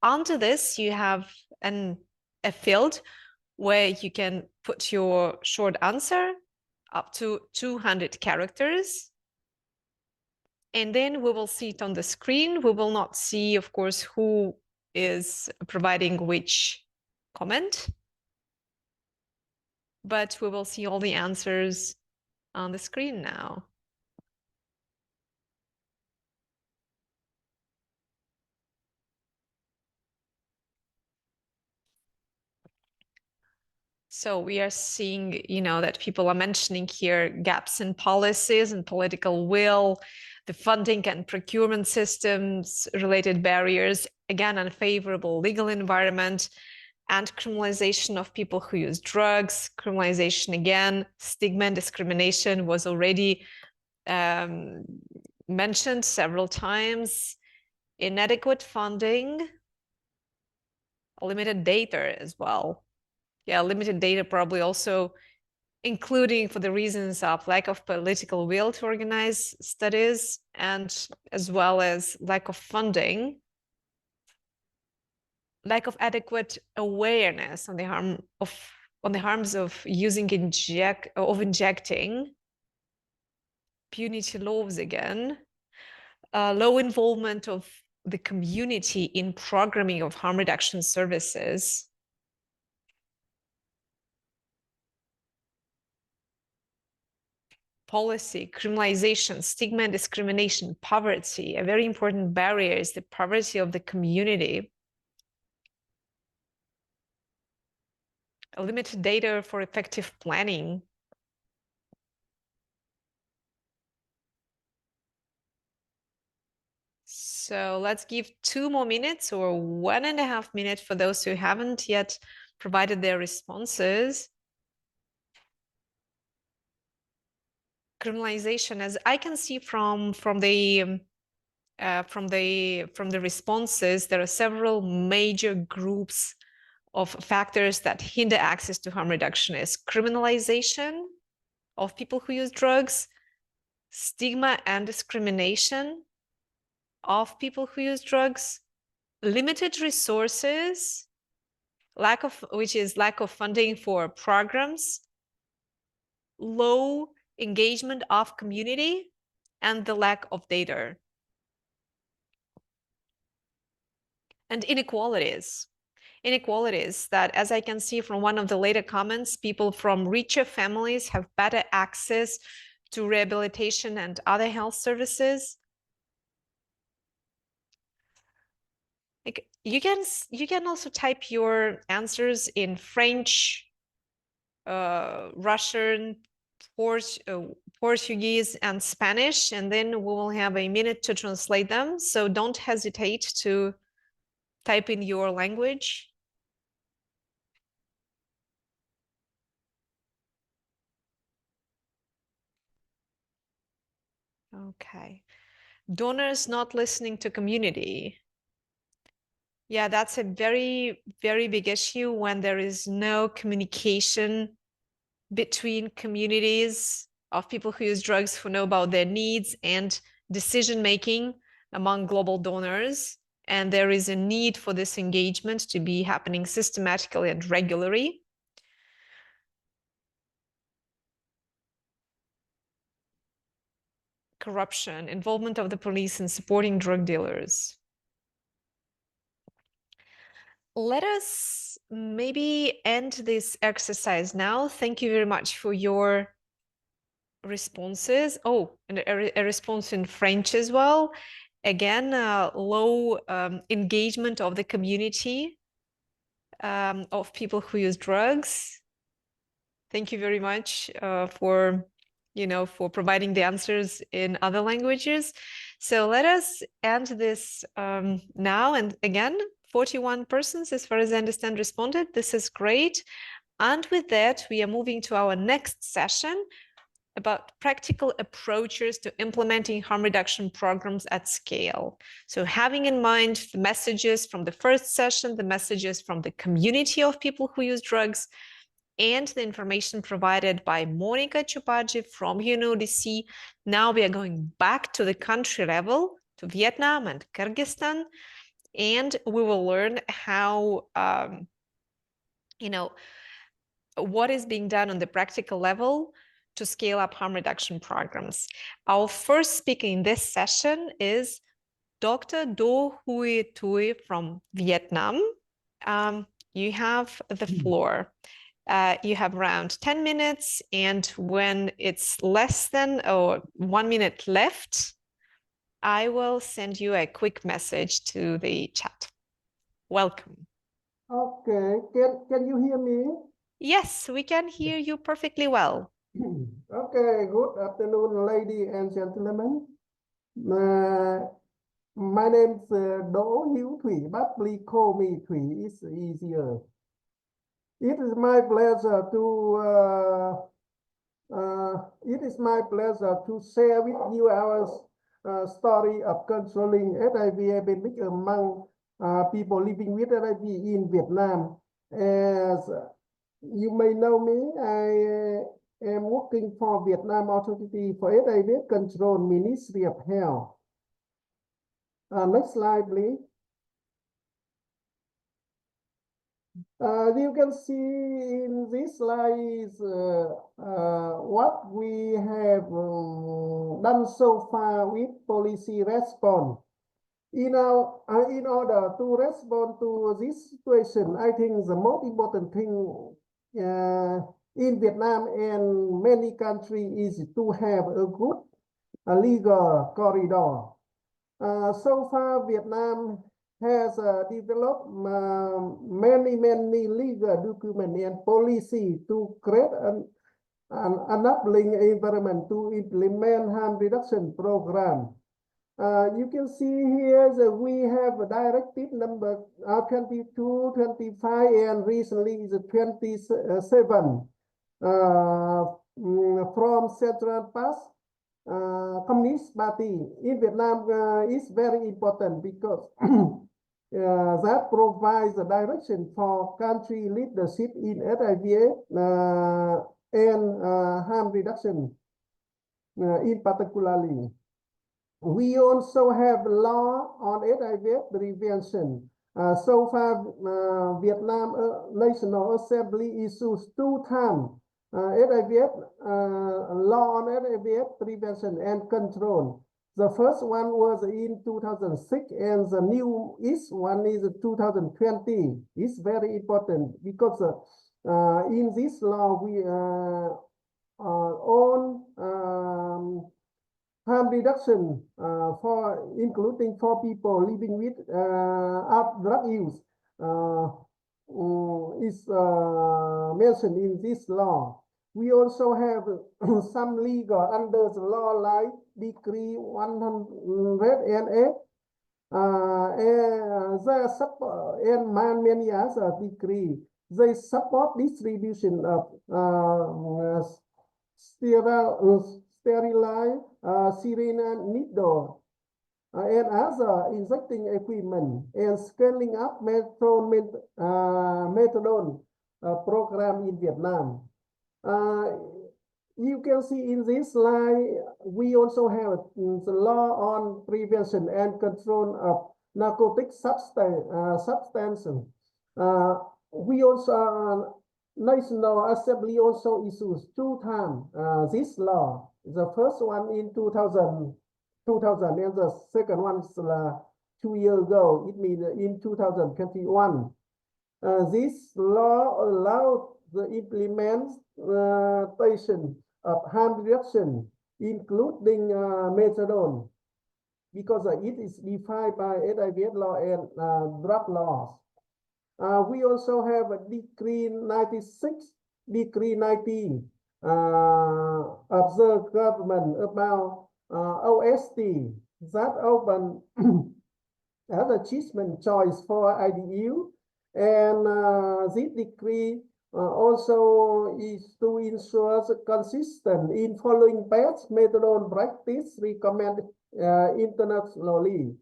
Under this, you have a field where you can put your short answer up to 200 characters. And then we will see it on the screen. We will not see, of course, who is providing which comment, but we will see all the answers on the screen now. So we are seeing, that people are mentioning here gaps in policies and political will, the funding and procurement systems related barriers, again, unfavorable legal environment, and criminalization of people who use drugs. Criminalization again, stigma and discrimination was already mentioned several times. Inadequate funding, limited data as well. Yeah, limited data probably also including for the reasons of lack of political will to organize studies and as well as lack of funding, lack of adequate awareness on the harms of injecting, punity laws again, low involvement of the community in programming of harm reduction services. Policy, criminalization, stigma and discrimination, poverty. A very important barrier is the poverty of the community. A limited data for effective planning. So let's give 2 more minutes or 1.5 minutes for those who haven't yet provided their responses. Criminalization, as I can see from the responses, there are several major groups of factors that hinder access to harm reduction: is criminalization of people who use drugs, stigma and discrimination of people who use drugs, limited resources, lack of funding for programs, low engagement of community, and the lack of data. And inequalities that, as I can see from one of the later comments, people from richer families have better access to rehabilitation and other health services. Like you can also type your answers in French, Russian, Portuguese, and Spanish, and then we will have a minute to translate them. So don't hesitate to type in your language. Okay. Donors not listening to community. Yeah, that's a very, very big issue when there is no communication between communities of people who use drugs, who know about their needs, and decision-making among global donors. And there is a need for this engagement to be happening systematically and regularly. Corruption, involvement of the police in supporting drug dealers. Let us maybe end this exercise now. Thank you very much for your responses. Oh, and a response in French as well. Again, low engagement of the community of people who use drugs. Thank you very much for providing the answers in other languages. So let us end this now. And again, 41 persons, as far as I understand, responded. This is great. And with that, we are moving to our next session about practical approaches to implementing harm reduction programs at scale. So having in mind the messages from the first session, the messages from the community of people who use drugs, and the information provided by Monica Chupaji from UNODC. Now we are going back to the country level, to Vietnam and Kyrgyzstan, and we will learn how, what is being done on the practical level to scale up harm reduction programs. Our first speaker in this session is Dr. Do Huy Tui from Vietnam. You have the floor. You have around 10 minutes, and when it's less than 1 minute left, I will send you a quick message to the chat. Welcome. Okay, can you hear me? Yes, we can hear you perfectly well. Okay, good afternoon, ladies and gentlemen. My name is Do Hiếu Thủy, but please call me Thủy, it's easier. It is my pleasure to share with you our story of controlling HIV epidemic among people living with HIV in Vietnam. As you may know me, I am working for Vietnam Authority for HIV Control, Ministry of Health. Next slide, please. You can see in this slide what we have done so far with policy response. In order to respond to this situation, I think the most important thing in Vietnam and many countries is to have a good legal corridor. So far, Vietnam has developed many legal documents and policy to create an enabling environment to implement harm reduction program. You can see here that we have a directive number 22, 25, and recently is 27 from Central Past Communist Party in Vietnam is very important because that provides a direction for country leadership in HIV and harm reduction in particularly. We also have law on HIV prevention. So far, Vietnam National Assembly issues 2 times HIV law on HIV prevention and control. The first one was in 2006, and the newest one is 2020. It's very important because in this law we own harm reduction for including for people living with drug use is mentioned in this law. We also have some legal under the law like Decree 108 and many other decree. They support distribution of sterilize syringe needle, and other injecting equipment, and scaling up methadone program in Vietnam. You can see in this slide, we also have the law on prevention and control of narcotic substances. We also, National Assembly also issues 2 times this law. The first one in 2000, and the second one is 2 years ago. It means in 2021. This law allowed the implementation of harm reduction, including methadone, because it is defined by HIV law and drug laws. We also have a Decree 96, Decree 90 of the government about OST that open as a treatment choice for IDU, and this decree also is to ensure consistent in following best methadone practice recommended internationally.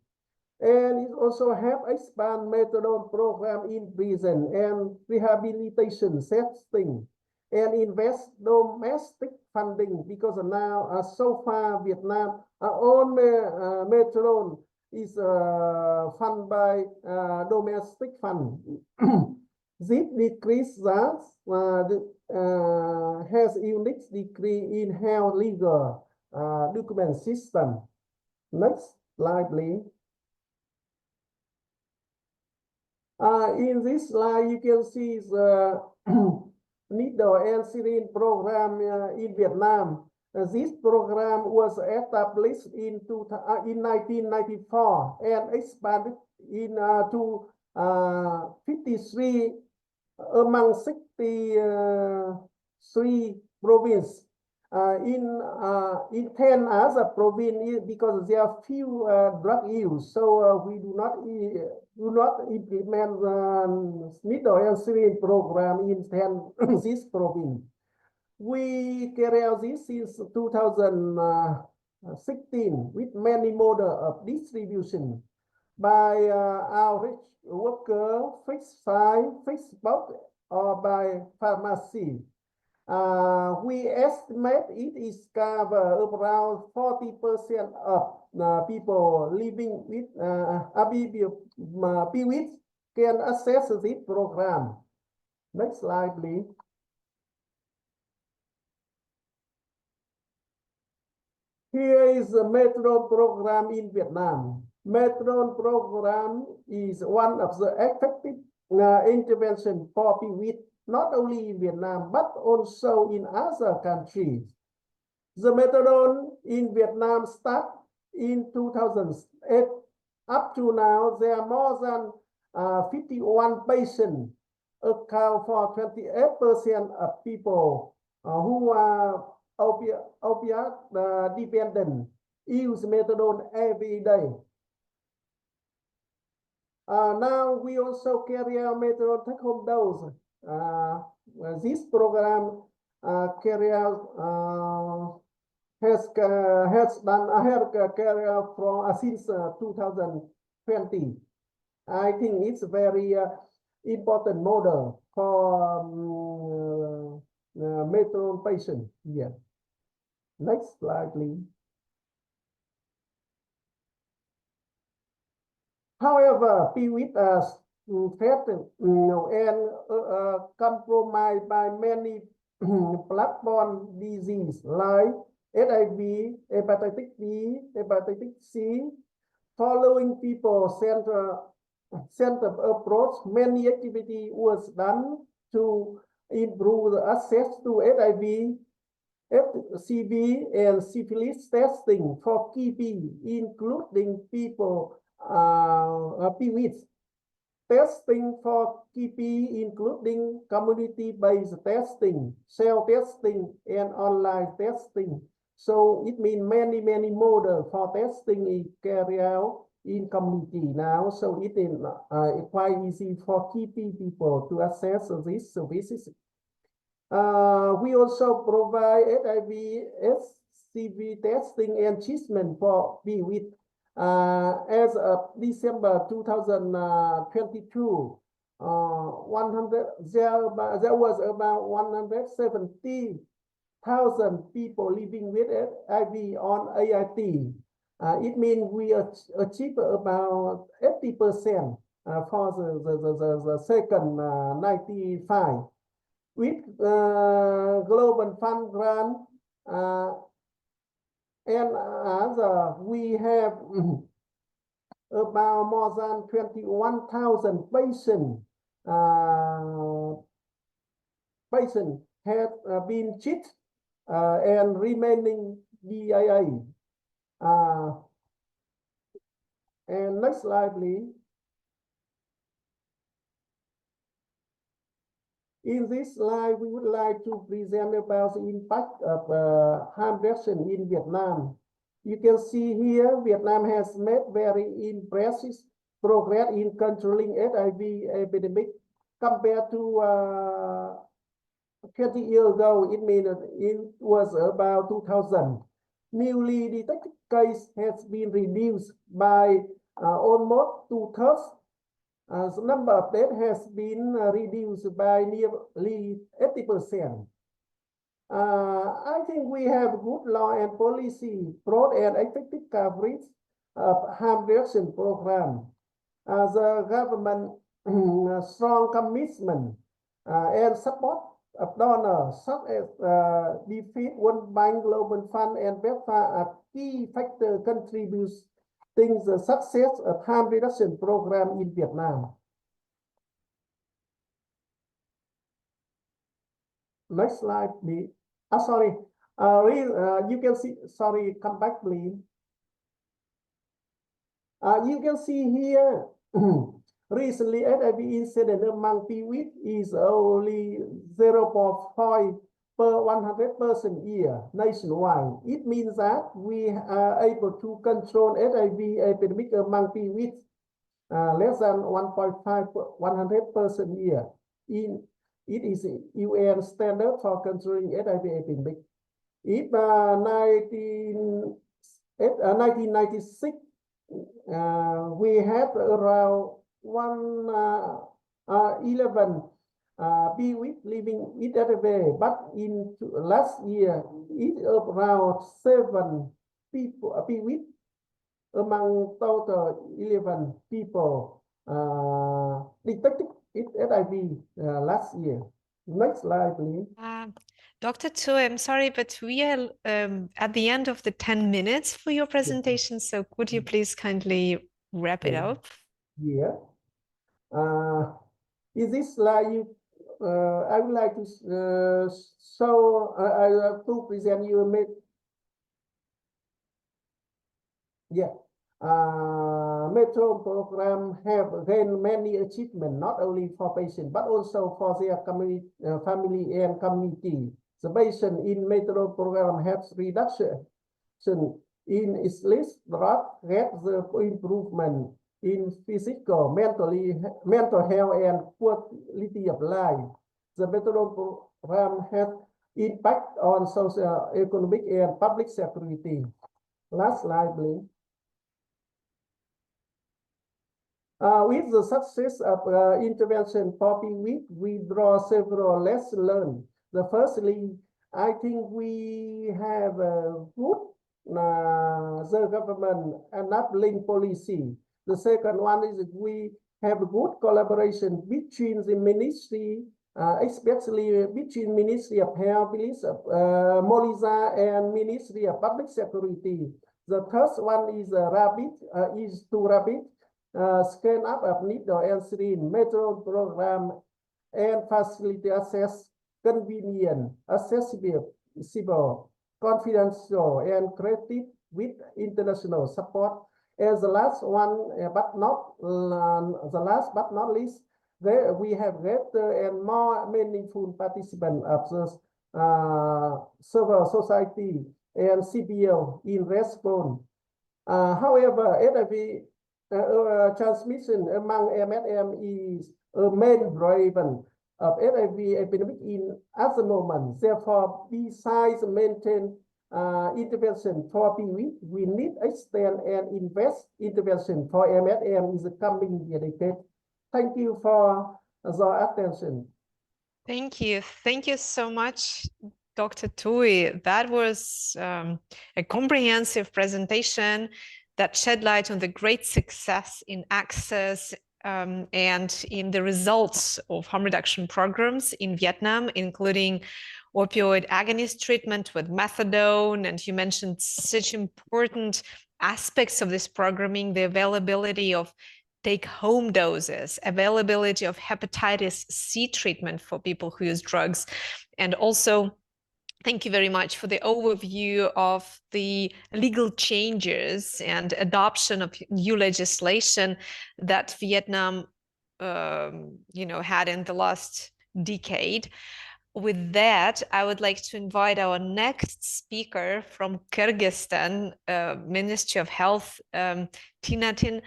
And it also help expand methadone program in prison and rehabilitation setting, and invest domestic funding, because now so far Vietnam own methadone is funded by domestic fund. This decrease that has unique decree in health legal document system. Next slide, please. In this slide, you can see the needle and syringe program in Vietnam. This program was established in 1994 and expanded to 53 among 63 provinces. In 10 other provinces, because there are few drug use, so we do not implement needle and syringe program in 10 this province. We carry out this since 2016 with many models of distribution by outreach worker, fixed site, fixed box, or by pharmacy. We estimate it is cover around 40% of people living with PWUD can access this program. Next slide, please. Here is the methadone program in Vietnam. Methadone program is one of the effective intervention for PWUD, not only in Vietnam, but also in other countries. The methadone in Vietnam started in 2008. Up to now, there are more than 51 patients, account for 28% of people who are opiate dependent, use methadone every day. Now we also carry out methadone take-home dose. This program carry out has carry out from since 2020. I think it's a very important model for methadone patient here. Next slide, please. However, PWUD and compromised by many platform disease like HIV, hepatitis B, hepatitis C. Following people-centered approach, many activity was done to improve the access to HIV, HCV, and syphilis testing for KP, including people PWUD. Testing for KP, including community-based testing, cell testing, and online testing. So it means many models for testing is carried out in community now. So it is quite easy for KP people to access these services. We also provide HIV, CV testing and treatment for PWUD. As of December 2022, there was about 170,000 people living with HIV on AIT. It means we achieved about 80% for the second 95. With Global Fund grant and other, we have about more than 21,000 patients have been treated and remaining DIA. And next slide, please. In this slide, we would like to present about the impact of harm reduction in Vietnam. You can see here, Vietnam has made very impressive progress in controlling HIV epidemic compared to 20 years ago. It means it was about 2000. Newly detected case has been reduced by almost 2/3. The number of deaths has been reduced by nearly 80%. I think we have good law and policy, broad and effective coverage of harm reduction program. The government strong commitment and support of donors such as Defeat, World Bank, Global Fund, and PEPFAR are key factors contributing the success of harm reduction program in Vietnam. Next slide, please. Sorry, you can see, sorry, come back, please. You can see here, recently HIV incident among PWUD is only 0.5 per 100,000 year nationwide. It means that we are able to control HIV epidemic among PWUD less than 1.5 per 100,000 year. It is UN standard for controlling HIV epidemic. If 1996, we had around 11 PWUD living with HIV, but in last year, it's around 7 people PWUD among total 11 people detected HIV last year. Next slide, please. Dr. Tu, I'm sorry, but we are at the end of the 10 minutes for your presentation. So could you please kindly wrap it up? Yeah. In this slide, I would like to show, I have to present you a Metro program have gained many achievements, not only for patients, but also for their community, family and community. The patient in Metro program has reduction in its list drug, get the improvement in physical, mental health and quality of life. The Metro program has impact on social, economic and public security. Last slide, please. With the success of intervention for PWUD, we draw several lessons learned. Firstly, I think we have a good the government enabling policy. The second one is we have good collaboration between the ministry, especially between Ministry of Health, MOLISA, and Ministry of Public Security. The third one is rapid scan up of needle and syringe, Metro program, and facility access, convenient, accessible, confidential, and creative with international support. As the last one, but not least, we have greater and more meaningful participant of the civil society and CBO in response. However, HIV transmission among MSM is a main driver of HIV epidemic at the moment. Therefore, besides maintain intervention for PWUD, we need extend and invest intervention for MSM in the coming decade. Thank you for your attention. Thank you. Thank you so much, Dr. Tui. That was a comprehensive presentation that shed light on the great success in access and in the results of harm reduction programs in Vietnam, including opioid agonist treatment with methadone. And you mentioned such important aspects of this programming, the availability of take-home doses, availability of hepatitis C treatment for people who use drugs. And also, thank you very much for the overview of the legal changes and adoption of new legislation that Vietnam had in the last decade. With that, I would like to invite our next speaker from Kyrgyzstan, Ministry of Health, Tinatin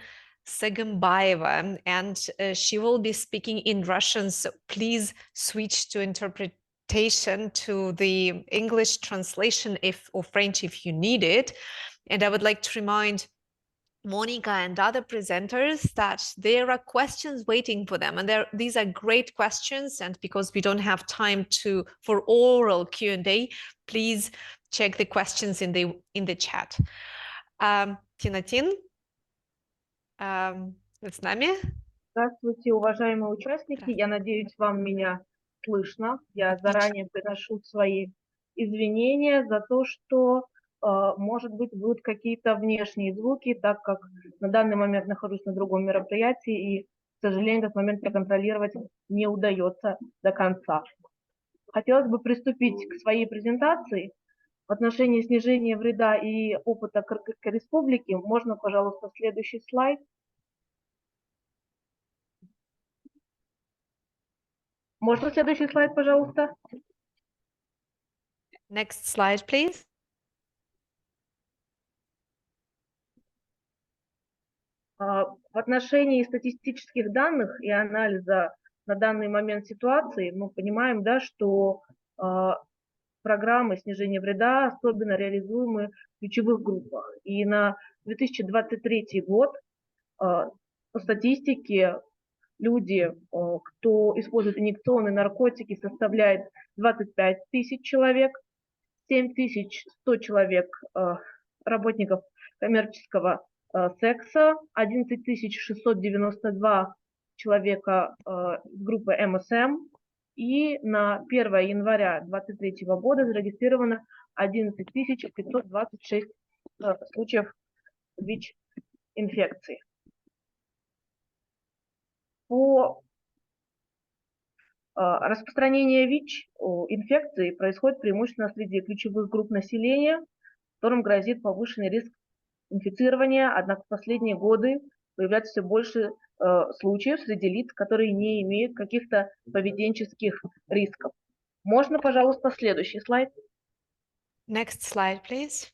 Sagambayeva, and she will be speaking in Russian, so please switch to interpretation to the English translation or French if you need it. And I would like to remind Monica and other presenters that there are questions waiting for them, and these are great questions, and because we don't have time for oral Q&A, please check the questions in the chat. Тинатин, вы с нами? Здравствуйте, уважаемые участники. Я надеюсь, вам меня слышно. Я заранее приношу свои извинения за то, что, может быть, будут какие-то внешние звуки, так как на данный момент нахожусь на другом мероприятии, и, к сожалению, этот момент проконтролировать не удается до конца. Хотелось бы приступить к своей презентации. В отношении снижения вреда и опыта Кыргызской республики можно, пожалуйста, следующий слайд. Можно следующий слайд, пожалуйста? Next slide, please. В отношении статистических данных и анализа на данный момент ситуации мы понимаем, да, что программы снижения вреда особенно реализуемы в ключевых группах. И на 2023 год по статистике люди, кто использует инъекционные наркотики, составляет 25 тысяч человек, 7100 человек работников коммерческого секса, 11692 человека группы МСМ, и на 1 января 2023 года зарегистрировано 11526 случаев ВИЧ-инфекции. По распространению ВИЧ-инфекции происходит преимущественно среди ключевых групп населения, которым грозит повышенный риск инфицирования, однако в последние годы появляется все больше случаев среди лиц, которые не имеют каких-то поведенческих рисков. Можно, пожалуйста, следующий слайд? Next slide, please.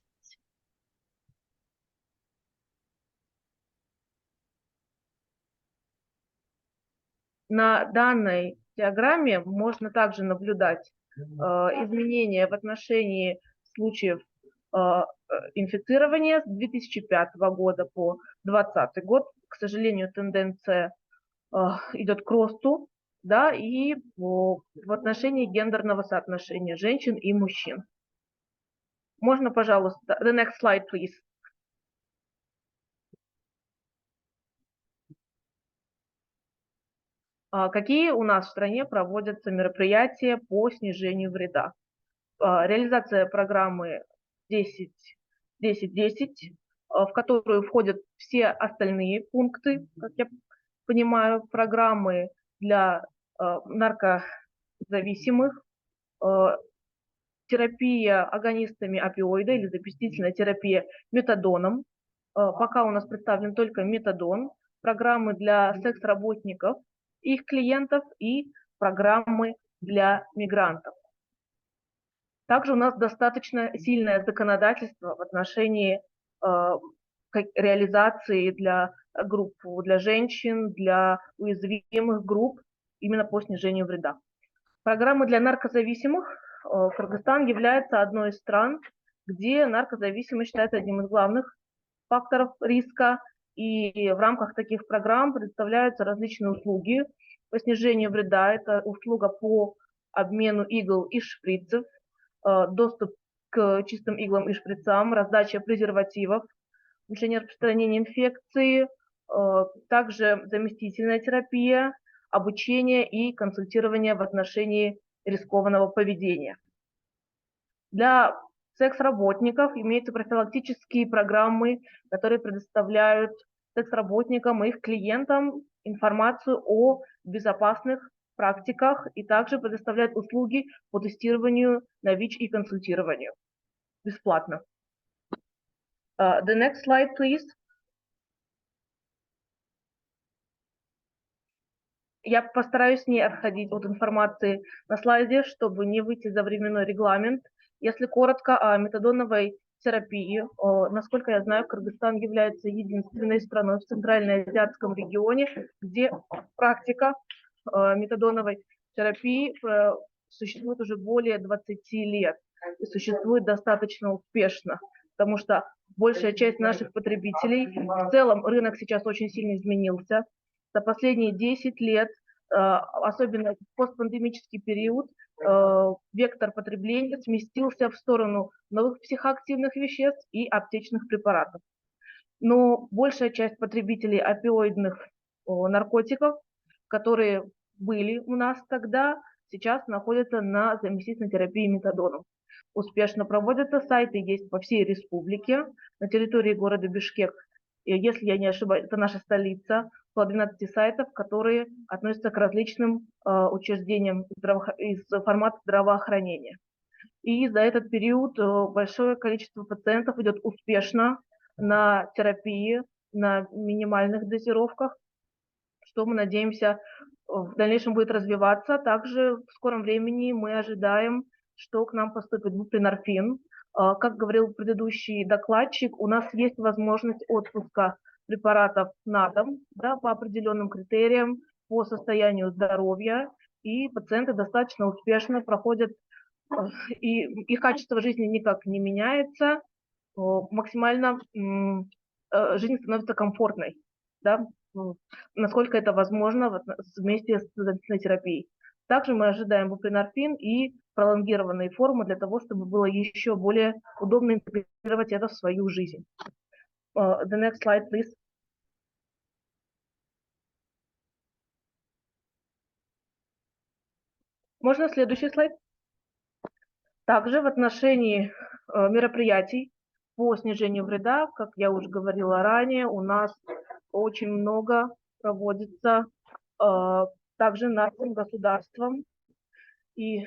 На данной диаграмме можно также наблюдать изменения в отношении случаев инфицирования с 2005 года по 2020 год. К сожалению, тенденция идет к росту, да, и в отношении гендерного соотношения женщин и мужчин. Можно, пожалуйста, the next slide, please. Какие у нас в стране проводятся мероприятия по снижению вреда? Реализация программы 10-10-10, в которую входят все остальные пункты, как я понимаю, программы для наркозависимых, терапия агонистами опиоида или заместительная терапия метадоном. Пока у нас представлен только метадон, программы для секс-работников, их клиентов и программы для мигрантов. Также у нас достаточно сильное законодательство в отношении реализации для групп, для женщин, для уязвимых групп именно по снижению вреда. Программы для наркозависимых. Кыргызстан является одной из стран, где наркозависимость считается одним из главных факторов риска, и в рамках таких программ предоставляются различные услуги по снижению вреда. Это услуга по обмену игл и шприцев, доступ к чистым иглам и шприцам, раздача презервативов, уменьшение распространения инфекции, также заместительная терапия, обучение и консультирование в отношении рискованного поведения. Для секс-работников имеются профилактические программы, которые предоставляют секс-работникам и их клиентам информацию о безопасных практиках и также предоставляют услуги по тестированию на ВИЧ и консультированию бесплатно. The next slide, please. Я постараюсь не отходить от информации на слайде, чтобы не выйти за временной регламент. Если коротко о метадоновой терапии, насколько я знаю, Кыргызстан является единственной страной в Центральноазиатском регионе, где практика метадоновой терапии существует уже более 20 лет и существует достаточно успешно, потому что большая часть наших потребителей, в целом рынок сейчас очень сильно изменился. За последние 10 лет, особенно в постпандемический период, вектор потребления сместился в сторону новых психоактивных веществ и аптечных препаратов. Но большая часть потребителей опиоидных наркотиков, которые были у нас тогда, сейчас находятся на заместительной терапии метадоном. Успешно проводятся, сайты есть по всей республике, на территории города Бишкек. Если я не ошибаюсь, это наша столица, около 12 сайтов, которые относятся к различным учреждениям из формата здравоохранения. И за этот период большое количество пациентов идет успешно на терапии, на минимальных дозировках, что мы надеемся в дальнейшем будет развиваться. Также в скором времени мы ожидаем, что к нам поступит буprenorfin. Как говорил предыдущий докладчик, у нас есть возможность отпуска препаратов на дом, да, по определенным критериям, по состоянию здоровья, и пациенты достаточно успешно проходят, и их качество жизни никак не меняется, максимально жизнь становится комфортной, да, насколько это возможно вместе с дополнительной терапией. Также мы ожидаем буprenorfin и пролонгированные формы для того, чтобы было еще более удобно интегрировать это в свою жизнь. The next slide, please. Можно следующий слайд? Также в отношении мероприятий по снижению вреда, как я уже говорила ранее, у нас очень много проводится также нашим государством и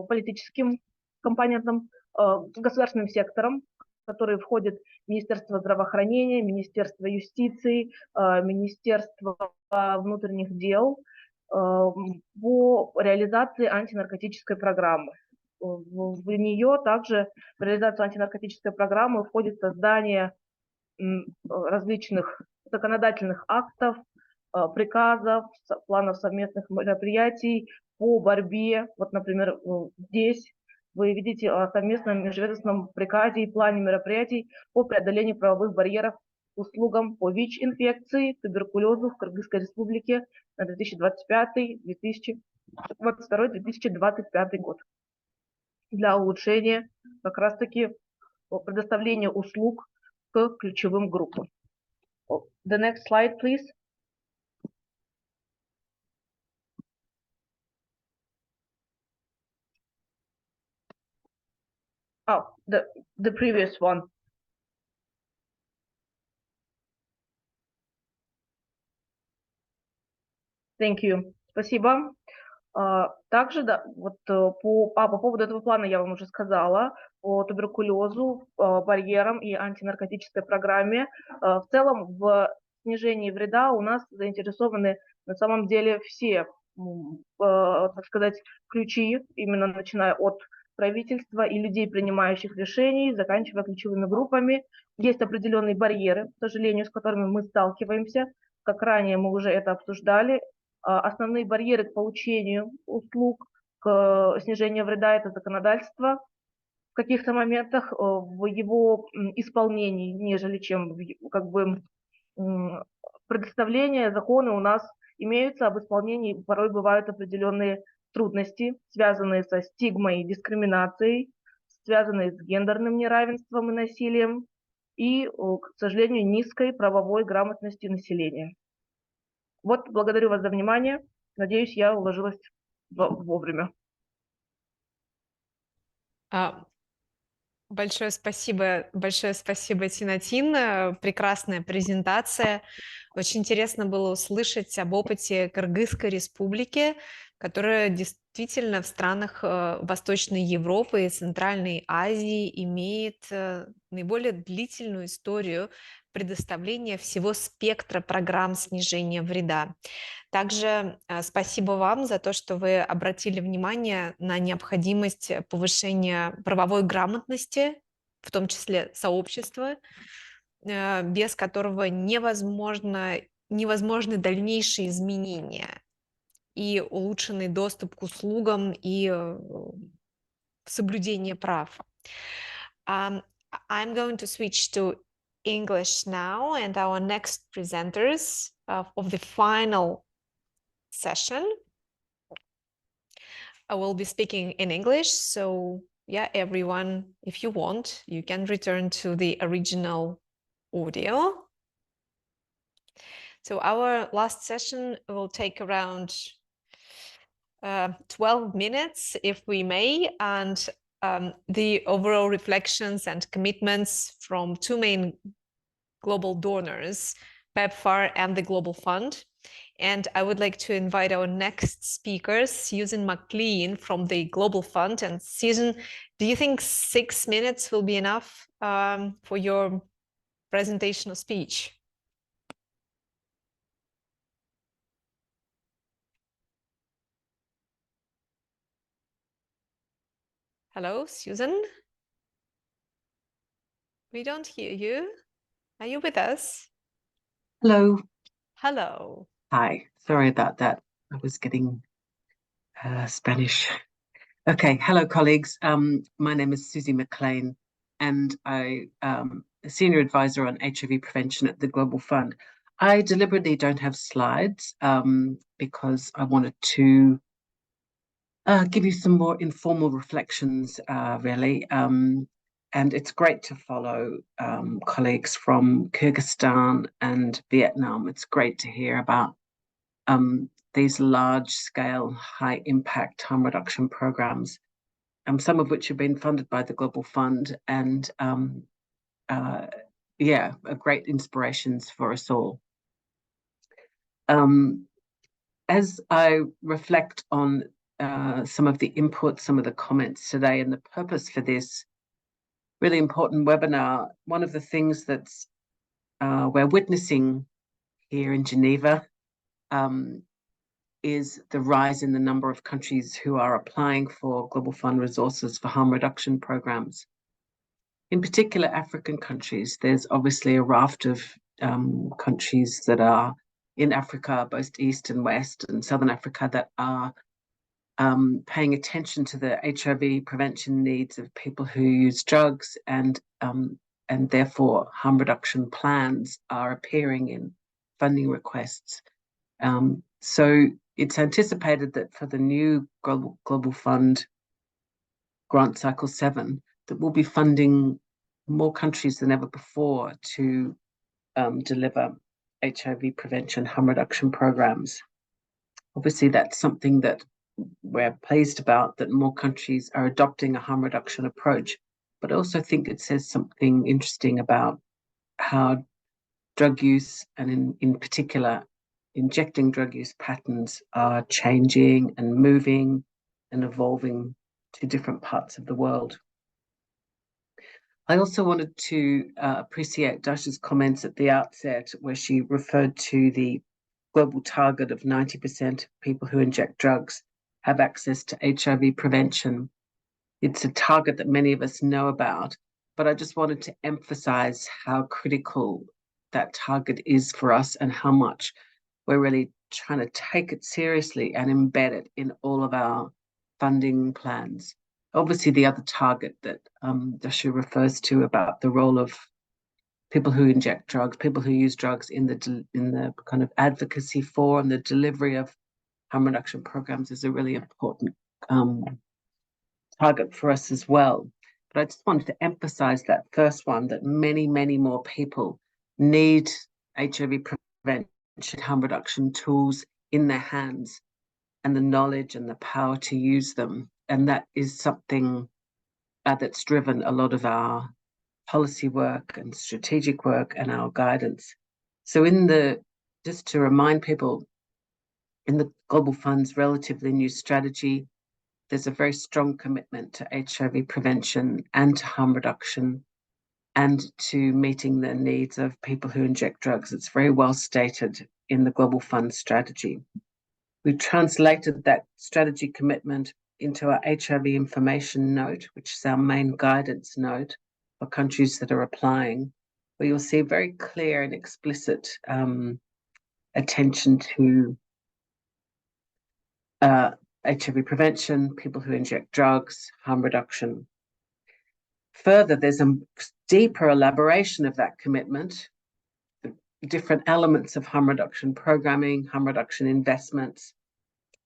политическим компонентом, государственным сектором, в который входит Министерство здравоохранения, Министерство юстиции, Министерство внутренних дел по реализации антинаркотической программы. В нее также в реализацию антинаркотической программы входит создание различных законодательных актов, приказов, планов совместных мероприятий по борьбе. Вот, например, здесь вы видите о совместном межведомственном приказе и плане мероприятий по преодолению правовых барьеров услугам по ВИЧ-инфекции, туберкулезу в Кыргызской республике на 2022-2025 год для улучшения как раз-таки предоставления услуг к ключевым группам. The next slide, please. Oh, the previous one. Thank you. Спасибо. Также, да, вот по поводу этого плана я вам уже сказала, по туберкулезу, барьерам и антинаркотической программе. В целом в снижении вреда у нас заинтересованы на самом деле все, так сказать, ключи, именно начиная от правительства и людей, принимающих решений, заканчивая ключевыми группами. Есть определенные барьеры, к сожалению, с которыми мы сталкиваемся. Как ранее мы уже это обсуждали. Основные барьеры к получению услуг, к снижению вреда – это законодательство, каких-то моментах в его исполнении, нежели чем как бы предоставления, законы у нас имеются, а в исполнении порой бывают определенные трудности, связанные со стигмой и дискриминацией, связанные с гендерным неравенством и насилием, и, к сожалению, низкой правовой грамотностью населения. Вот, благодарю вас за внимание. Надеюсь, я уложилась вовремя. Большое спасибо, Тинатин. Прекрасная презентация. Очень интересно было услышать об опыте Кыргызской республики, которая действительно в странах Восточной Европы и Центральной Азии имеет наиболее длительную историю предоставления всего спектра программ снижения вреда. Также спасибо вам за то, что вы обратили внимание на необходимость повышения правовой грамотности, в том числе сообщества, без которого невозможны дальнейшие изменения и улучшенный доступ к услугам и соблюдение прав. I'm going to switch to English now, and our next presenters of the final session, I will be speaking in English, so yeah, everyone, if you want, you can return to the original audio. So our last session will take around 12 minutes, if we may, and the overall reflections and commitments from two main global donors, PEPFAR and the Global Fund. And I would like to invite our next speaker, Susan McLean from the Global Fund. And Susan, do you think 6 minutes will be enough for your presentation or speech? Hello, Susan? We don't hear you. Are you with us? Hello. Hello. Hi. Sorry about that. I was getting Spanish. Okay. Hello, colleagues. My name is Susie McLean, and I am a senior advisor on HIV prevention at the Global Fund. I deliberately don't have slides because I wanted to give you some more informal reflections, really. And it's great to follow colleagues from Kyrgyzstan and Vietnam. It's great to hear about these large-scale, high-impact harm reduction programs, some of which have been funded by the Global Fund, and yeah, are great inspirations for us all. As I reflect on some of the input, some of the comments today, and the purpose for this really important webinar, one of the things that's we're witnessing here in Geneva is the rise in the number of countries who are applying for Global Fund resources for harm reduction programs. In particular, African countries. There's obviously a raft of countries that are in Africa, both East and West and Southern Africa, that are paying attention to the HIV prevention needs of people who use drugs, and therefore harm reduction plans are appearing in funding requests. So it's anticipated that for the new Global Fund grant cycle 7, that we'll be funding more countries than ever before to deliver HIV prevention harm reduction programs. Obviously, that's something that we're pleased about, that more countries are adopting a harm reduction approach, but I also think it says something interesting about how drug use, and in particular, injecting drug use patterns are changing and moving and evolving to different parts of the world. I also wanted to appreciate Dasha's comments at the outset, where she referred to the global target of 90% of people who inject drugs have access to HIV prevention. It's a target that many of us know about, but I just wanted to emphasize how critical that target is for us and how much we're really trying to take it seriously and embed it in all of our funding plans obviously the other target that Joshua refers to about the role of people who inject drugs, people who use drugs in the kind of advocacy for and the delivery of harm reduction programs is a really important target for us as well. But I just wanted to emphasize that first one, that many, many more people need HIV prevention, harm reduction tools in their hands and the knowledge and the power to use them. And that is something that's driven a lot of our policy work and strategic work and our guidance. So just to remind people, in the Global Fund's relatively new strategy, there's a very strong commitment to HIV prevention and to harm reduction and to meeting the needs of people who inject drugs. It's very well stated in the Global Fund strategy. We translated that strategy commitment into our HIV information note, which is our main guidance note for countries that are applying, where you'll see very clear and explicit attention to HIV prevention, people who inject drugs, harm reduction. Further, there's a deeper elaboration of that commitment, the different elements of harm reduction programming, harm reduction investments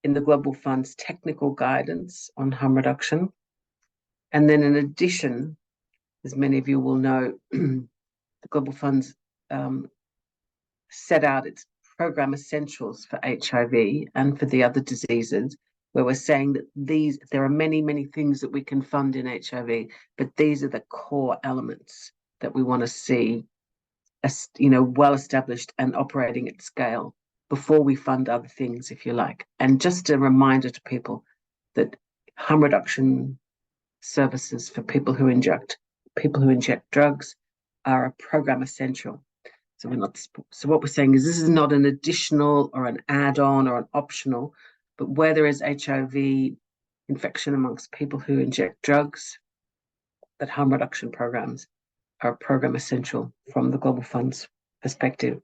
in the Global Fund's technical guidance on harm reduction. And then in addition, as many of you will know, the Global Fund's set out its program essentials for HIV and for the other diseases, where we're saying that there are many, many things that we can fund in HIV, but these are the core elements that we want to see as, well established and operating at scale before we fund other things, if you like. And just a reminder to people that harm reduction services for people who inject drugs are a program essential. So what we're saying is this is not an additional or an add-on or an optional, but where there is HIV infection amongst people who inject drugs, that harm reduction programs are a program essential from the Global Fund's perspective.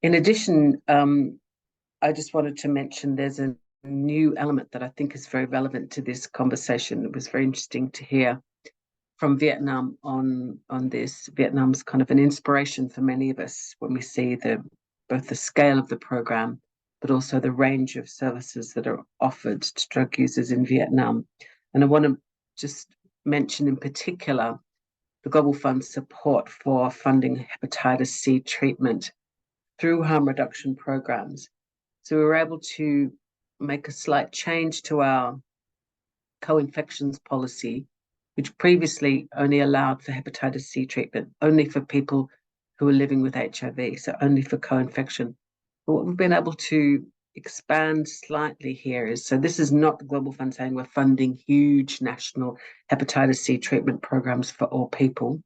In addition, I just wanted to mention there's a new element that I think is very relevant to this conversation. It was very interesting to hear from Vietnam on this. Vietnam's kind of an inspiration for many of us when we see both the scale of the program, but also the range of services that are offered to drug users in Vietnam. And I want to just mention in particular the Global Fund's support for funding hepatitis C treatment through harm reduction programs. So we were able to make a slight change to our co-infections policy, which previously only allowed for hepatitis C treatment, only for people who are living with HIV, so only for co-infection. But what we've been able to expand slightly here is, so this is not the Global Fund saying we're funding huge national hepatitis C treatment programs for all people,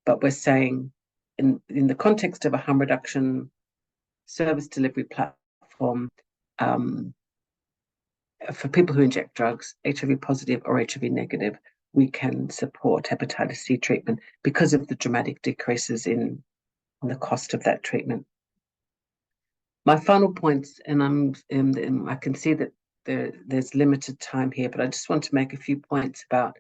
but we're saying in the context of a harm reduction service delivery platform for people who inject drugs, HIV positive or HIV negative, we can support hepatitis C treatment because of the dramatic decreases in the cost of that treatment. My final points, and I can see that there's limited time here, but I just want to make a few points about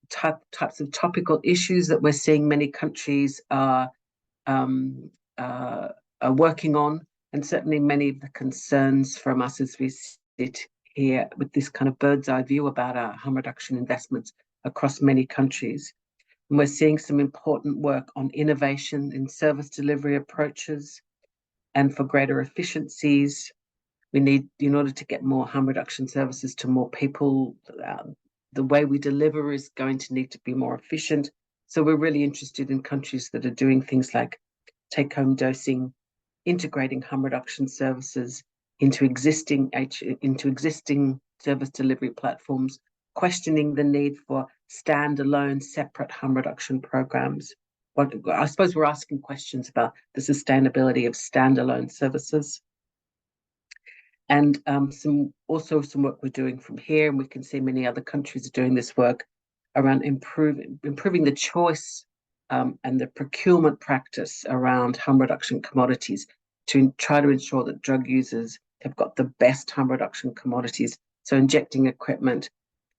types of topical issues that we're seeing many countries are working on, and certainly many of the concerns from us as we sit here with this kind of bird's eye view about our harm reduction investments across many countries. And we're seeing some important work on innovation in service delivery approaches and for greater efficiencies. We need, in order to get more harm reduction services to more people, the way we deliver is going to need to be more efficient. So we're really interested in countries that are doing things like take-home dosing, integrating harm reduction services into existing service delivery platforms, questioning the need for standalone separate harm reduction programs. I suppose we're asking questions about the sustainability of standalone services. And some work we're doing from here, and we can see many other countries are doing this work around improving the choice and the procurement practice around harm reduction commodities to try to ensure that drug users have got the best harm reduction commodities. So injecting equipment,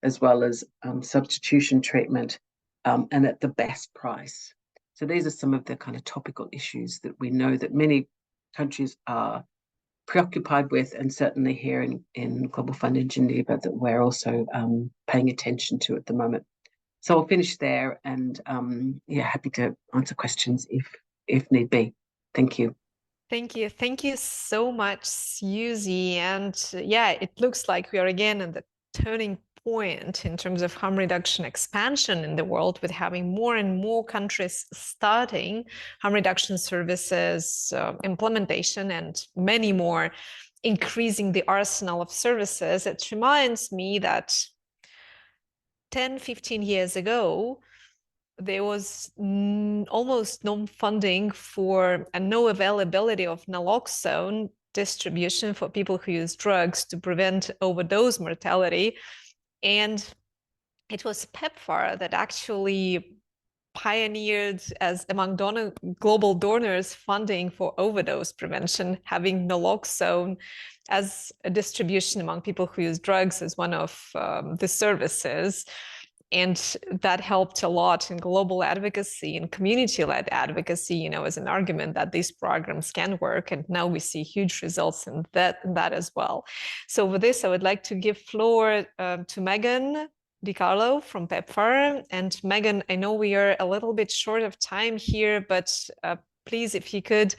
as well as substitution treatment, and at the best price. So these are some of the kind of topical issues that we know that many countries are preoccupied with, and certainly here in Global Fund in Geneva, that we're also paying attention to at the moment. So I'll finish there, and yeah, happy to answer questions if need be. Thank you. Thank you. Thank you so much, Susie. And yeah, it looks like we are again at the turning point in terms of harm reduction expansion in the world, with having more and more countries starting harm reduction services implementation, and many more increasing the arsenal of services. It reminds me that 10, 15 years ago, there was almost no funding for and no availability of naloxone distribution for people who use drugs to prevent overdose mortality. And it was PEPFAR that actually pioneered, as among global donors, funding for overdose prevention, having naloxone as a distribution among people who use drugs as one of the services. And that helped a lot in global advocacy and community-led advocacy, you know, as an argument that these programs can work. And now we see huge results in that as well. So with this, I would like to give floor to Megan DiCarlo from PEPFAR. And Megan, I know we are a little bit short of time here, but please, if you could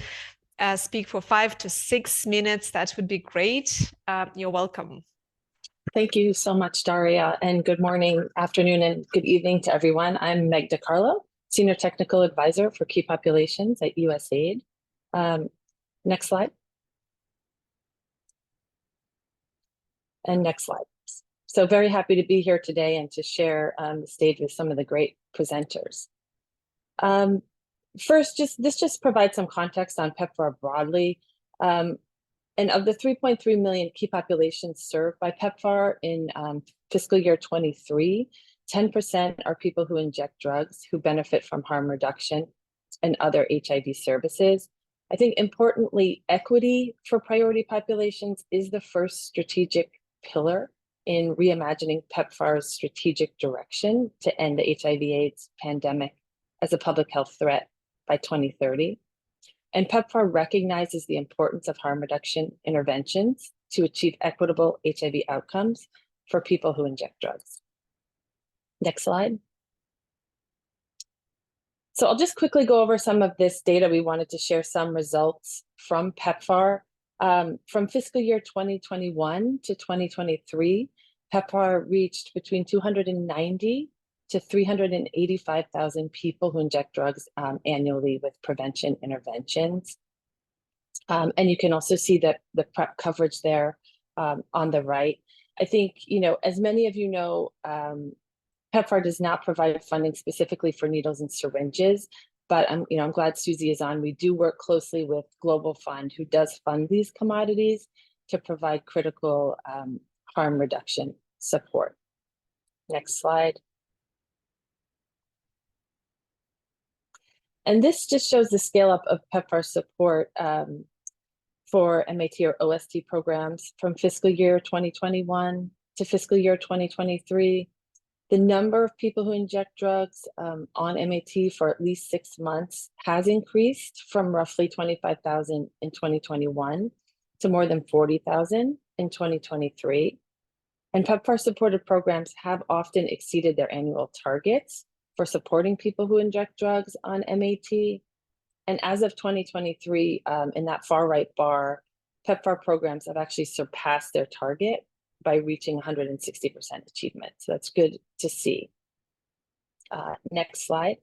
speak for 5 to 6 minutes, that would be great. You're welcome. Thank you so much, Daria, and good morning, afternoon, and good evening to everyone. I'm Meg DiCarlo, Senior Technical Advisor for Key Populations at USAID. Next slide. And next slide. So very happy to be here today and to share the stage with some of the great presenters. First, this just provides some context on PEPFAR broadly. And of the 3.3 million key populations served by PEPFAR in fiscal year 23, 10% are people who inject drugs who benefit from harm reduction and other HIV services. I think importantly, equity for priority populations is the first strategic pillar in reimagining PEPFAR's strategic direction to end the HIV/AIDS pandemic as a public health threat by 2030. And PEPFAR recognizes the importance of harm reduction interventions to achieve equitable HIV outcomes for people who inject drugs. Next slide. So I'll just quickly go over some of this data. We wanted to share some results from PEPFAR. From fiscal year 2021 to 2023, PEPFAR reached between 290 to 385,000 people who inject drugs annually with prevention interventions. And you can also see that the PrEP coverage there on the right. I think, you know, as many of you know, PEPFAR does not provide funding specifically for needles and syringes, but I'm glad Susie is on. We do work closely with Global Fund, who does fund these commodities to provide critical harm reduction support. Next slide. And this just shows the scale up of PEPFAR support for MAT or OST programs from fiscal year 2021 to fiscal year 2023. The number of people who inject drugs on MAT for at least 6 months has increased from roughly 25,000 in 2021 to more than 40,000 in 2023. And PEPFAR supported programs have often exceeded their annual targets for supporting people who inject drugs on MAT. And as of 2023, in that far right bar, PEPFAR programs have actually surpassed their target by reaching 160% achievement. So that's good to see. Next slide.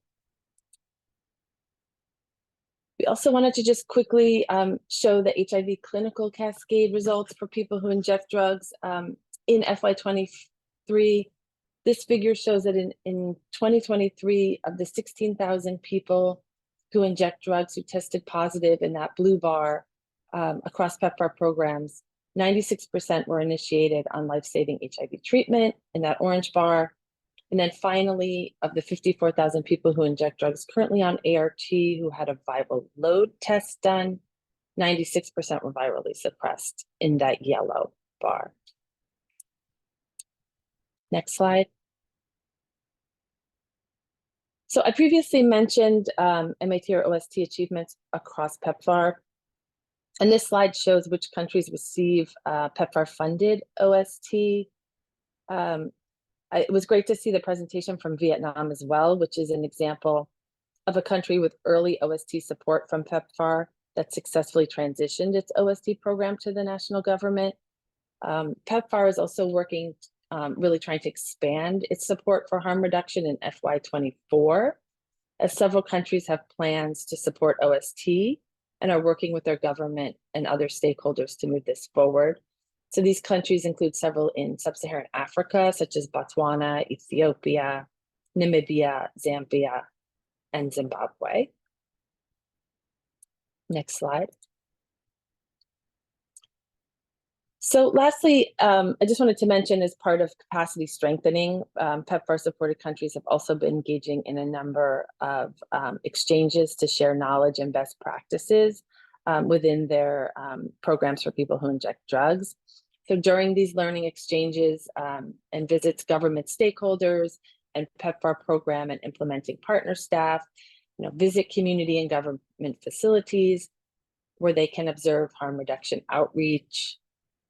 We also wanted to just quickly show the HIV clinical cascade results for people who inject drugs in FY23. This figure shows that in 2023, of the 16,000 people who inject drugs who tested positive in that blue bar across PEPFAR programs, 96% were initiated on life-saving HIV treatment in that orange bar. And then finally, of the 54,000 people who inject drugs currently on ART who had a viral load test done, 96% were virally suppressed in that yellow bar. Next slide. So I previously mentioned MAT or OST achievements across PEPFAR. And this slide shows which countries receive PEPFAR-funded OST. It was great to see the presentation from Vietnam as well, which is an example of a country with early OST support from PEPFAR that successfully transitioned its OST program to the national government. PEPFAR is also working, really trying to expand its support for harm reduction in FY24, as several countries have plans to support OST and are working with their government and other stakeholders to move this forward. So these countries include several in sub-Saharan Africa, such as Botswana, Ethiopia, Namibia, Zambia, and Zimbabwe. Next slide. So lastly, I just wanted to mention, as part of capacity strengthening, PEPFAR-supported countries have also been engaging in a number of exchanges to share knowledge and best practices within their programs for people who inject drugs. So during these learning exchanges and visits, government stakeholders and PEPFAR program and implementing partner staff, visit community and government facilities where they can observe harm reduction outreach,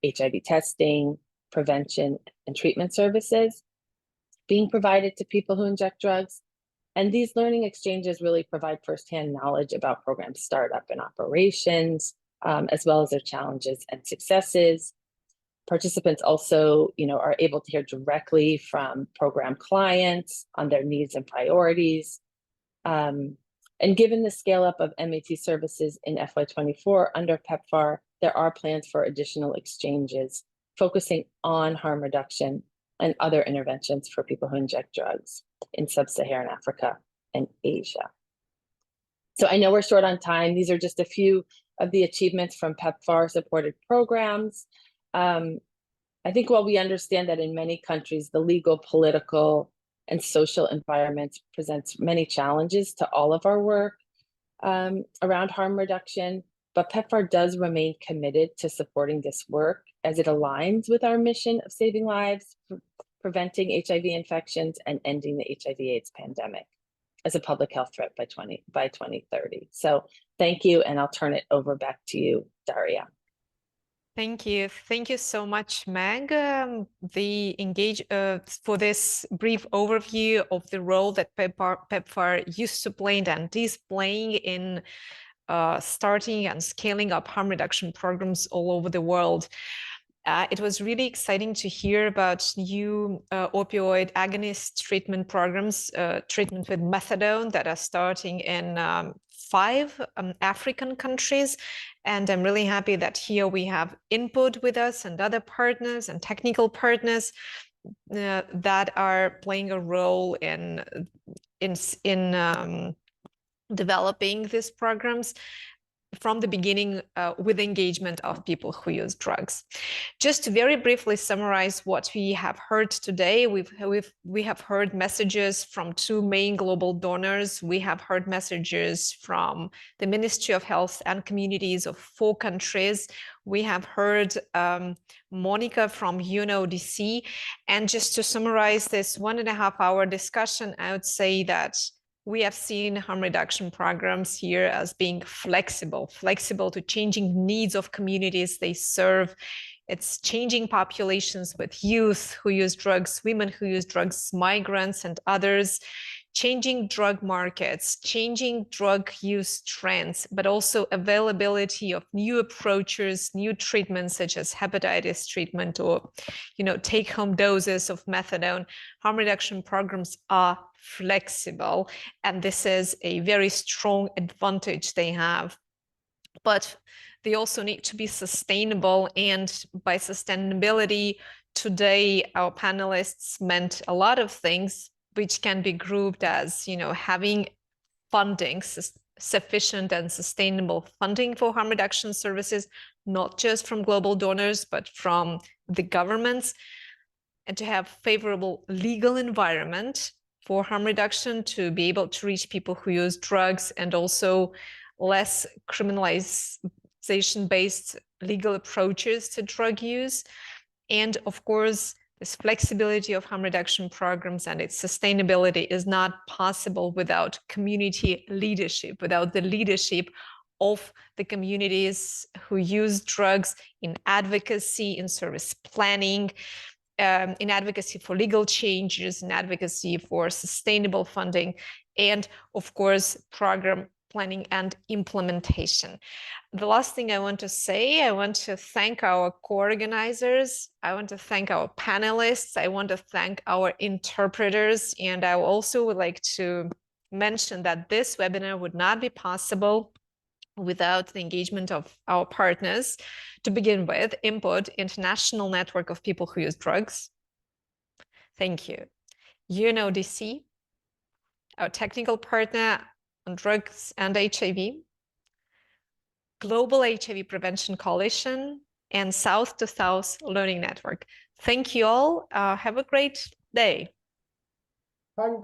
HIV testing, prevention, and treatment services being provided to people who inject drugs. And these learning exchanges really provide firsthand knowledge about program startup and operations, as well as their challenges and successes. Participants also, are able to hear directly from program clients on their needs and priorities. And given the scale up of MAT services in FY24 under PEPFAR, there are plans for additional exchanges focusing on harm reduction and other interventions for people who inject drugs in sub-Saharan Africa and Asia. So I know we're short on time. These are just a few of the achievements from PEPFAR supported programs. I think while we understand that in many countries, the legal, political, and social environment presents many challenges to all of our work around harm reduction, but PEPFAR does remain committed to supporting this work as it aligns with our mission of saving lives, preventing HIV infections, and ending the HIV/AIDS pandemic as a public health threat by 2030. So thank you, and I'll turn it over back to you, Daria. Thank you. Thank you so much, Meg, for this brief overview of the role that PEPFAR used to play and is playing in starting and scaling up harm reduction programs all over the world. It was really exciting to hear about new opioid agonist treatment programs, treatment with methadone, that are starting in 5 African countries. And I'm really happy that here we have input with us and other partners and technical partners that are playing a role in developing these programs from the beginning with engagement of people who use drugs. Just to very briefly summarize what we have heard today, we have heard messages from 2 main global donors. We have heard messages from the Ministry of Health and Communities of 4 countries. We have heard Monica from UNODC. And just to summarize this 1.5-hour discussion, I would say that we have seen harm reduction programs here as being flexible to changing needs of communities they serve. It's changing populations with youth who use drugs, women who use drugs, migrants and others, changing drug markets, changing drug use trends, but also availability of new approaches, new treatments such as hepatitis treatment or, take-home doses of methadone. Harm reduction programs are flexible, and this is a very strong advantage they have. But they also need to be sustainable, and by sustainability, today our panelists meant a lot of things, which can be grouped as, having funding, sufficient and sustainable funding for harm reduction services, not just from global donors, but from the governments, and to have favorable legal environment for harm reduction to be able to reach people who use drugs, and also less criminalization-based legal approaches to drug use. And of course, This flexibility of harm reduction programs and its sustainability is not possible without community leadership, without the leadership of the communities who use drugs in advocacy, in service planning, in advocacy for legal changes, in advocacy for sustainable funding, and of course, program planning and implementation. The last thing I want to say, I want to thank our co-organizers, I want to thank our panelists, I want to thank our interpreters, and I also would like to mention that this webinar would not be possible without the engagement of our partners. To begin with, Input, International Network of People Who Use Drugs. Thank you. UNODC, our technical partner on drugs and HIV, Global HIV Prevention Coalition, and South to South Learning Network. Thank you all. Have a great day. Thank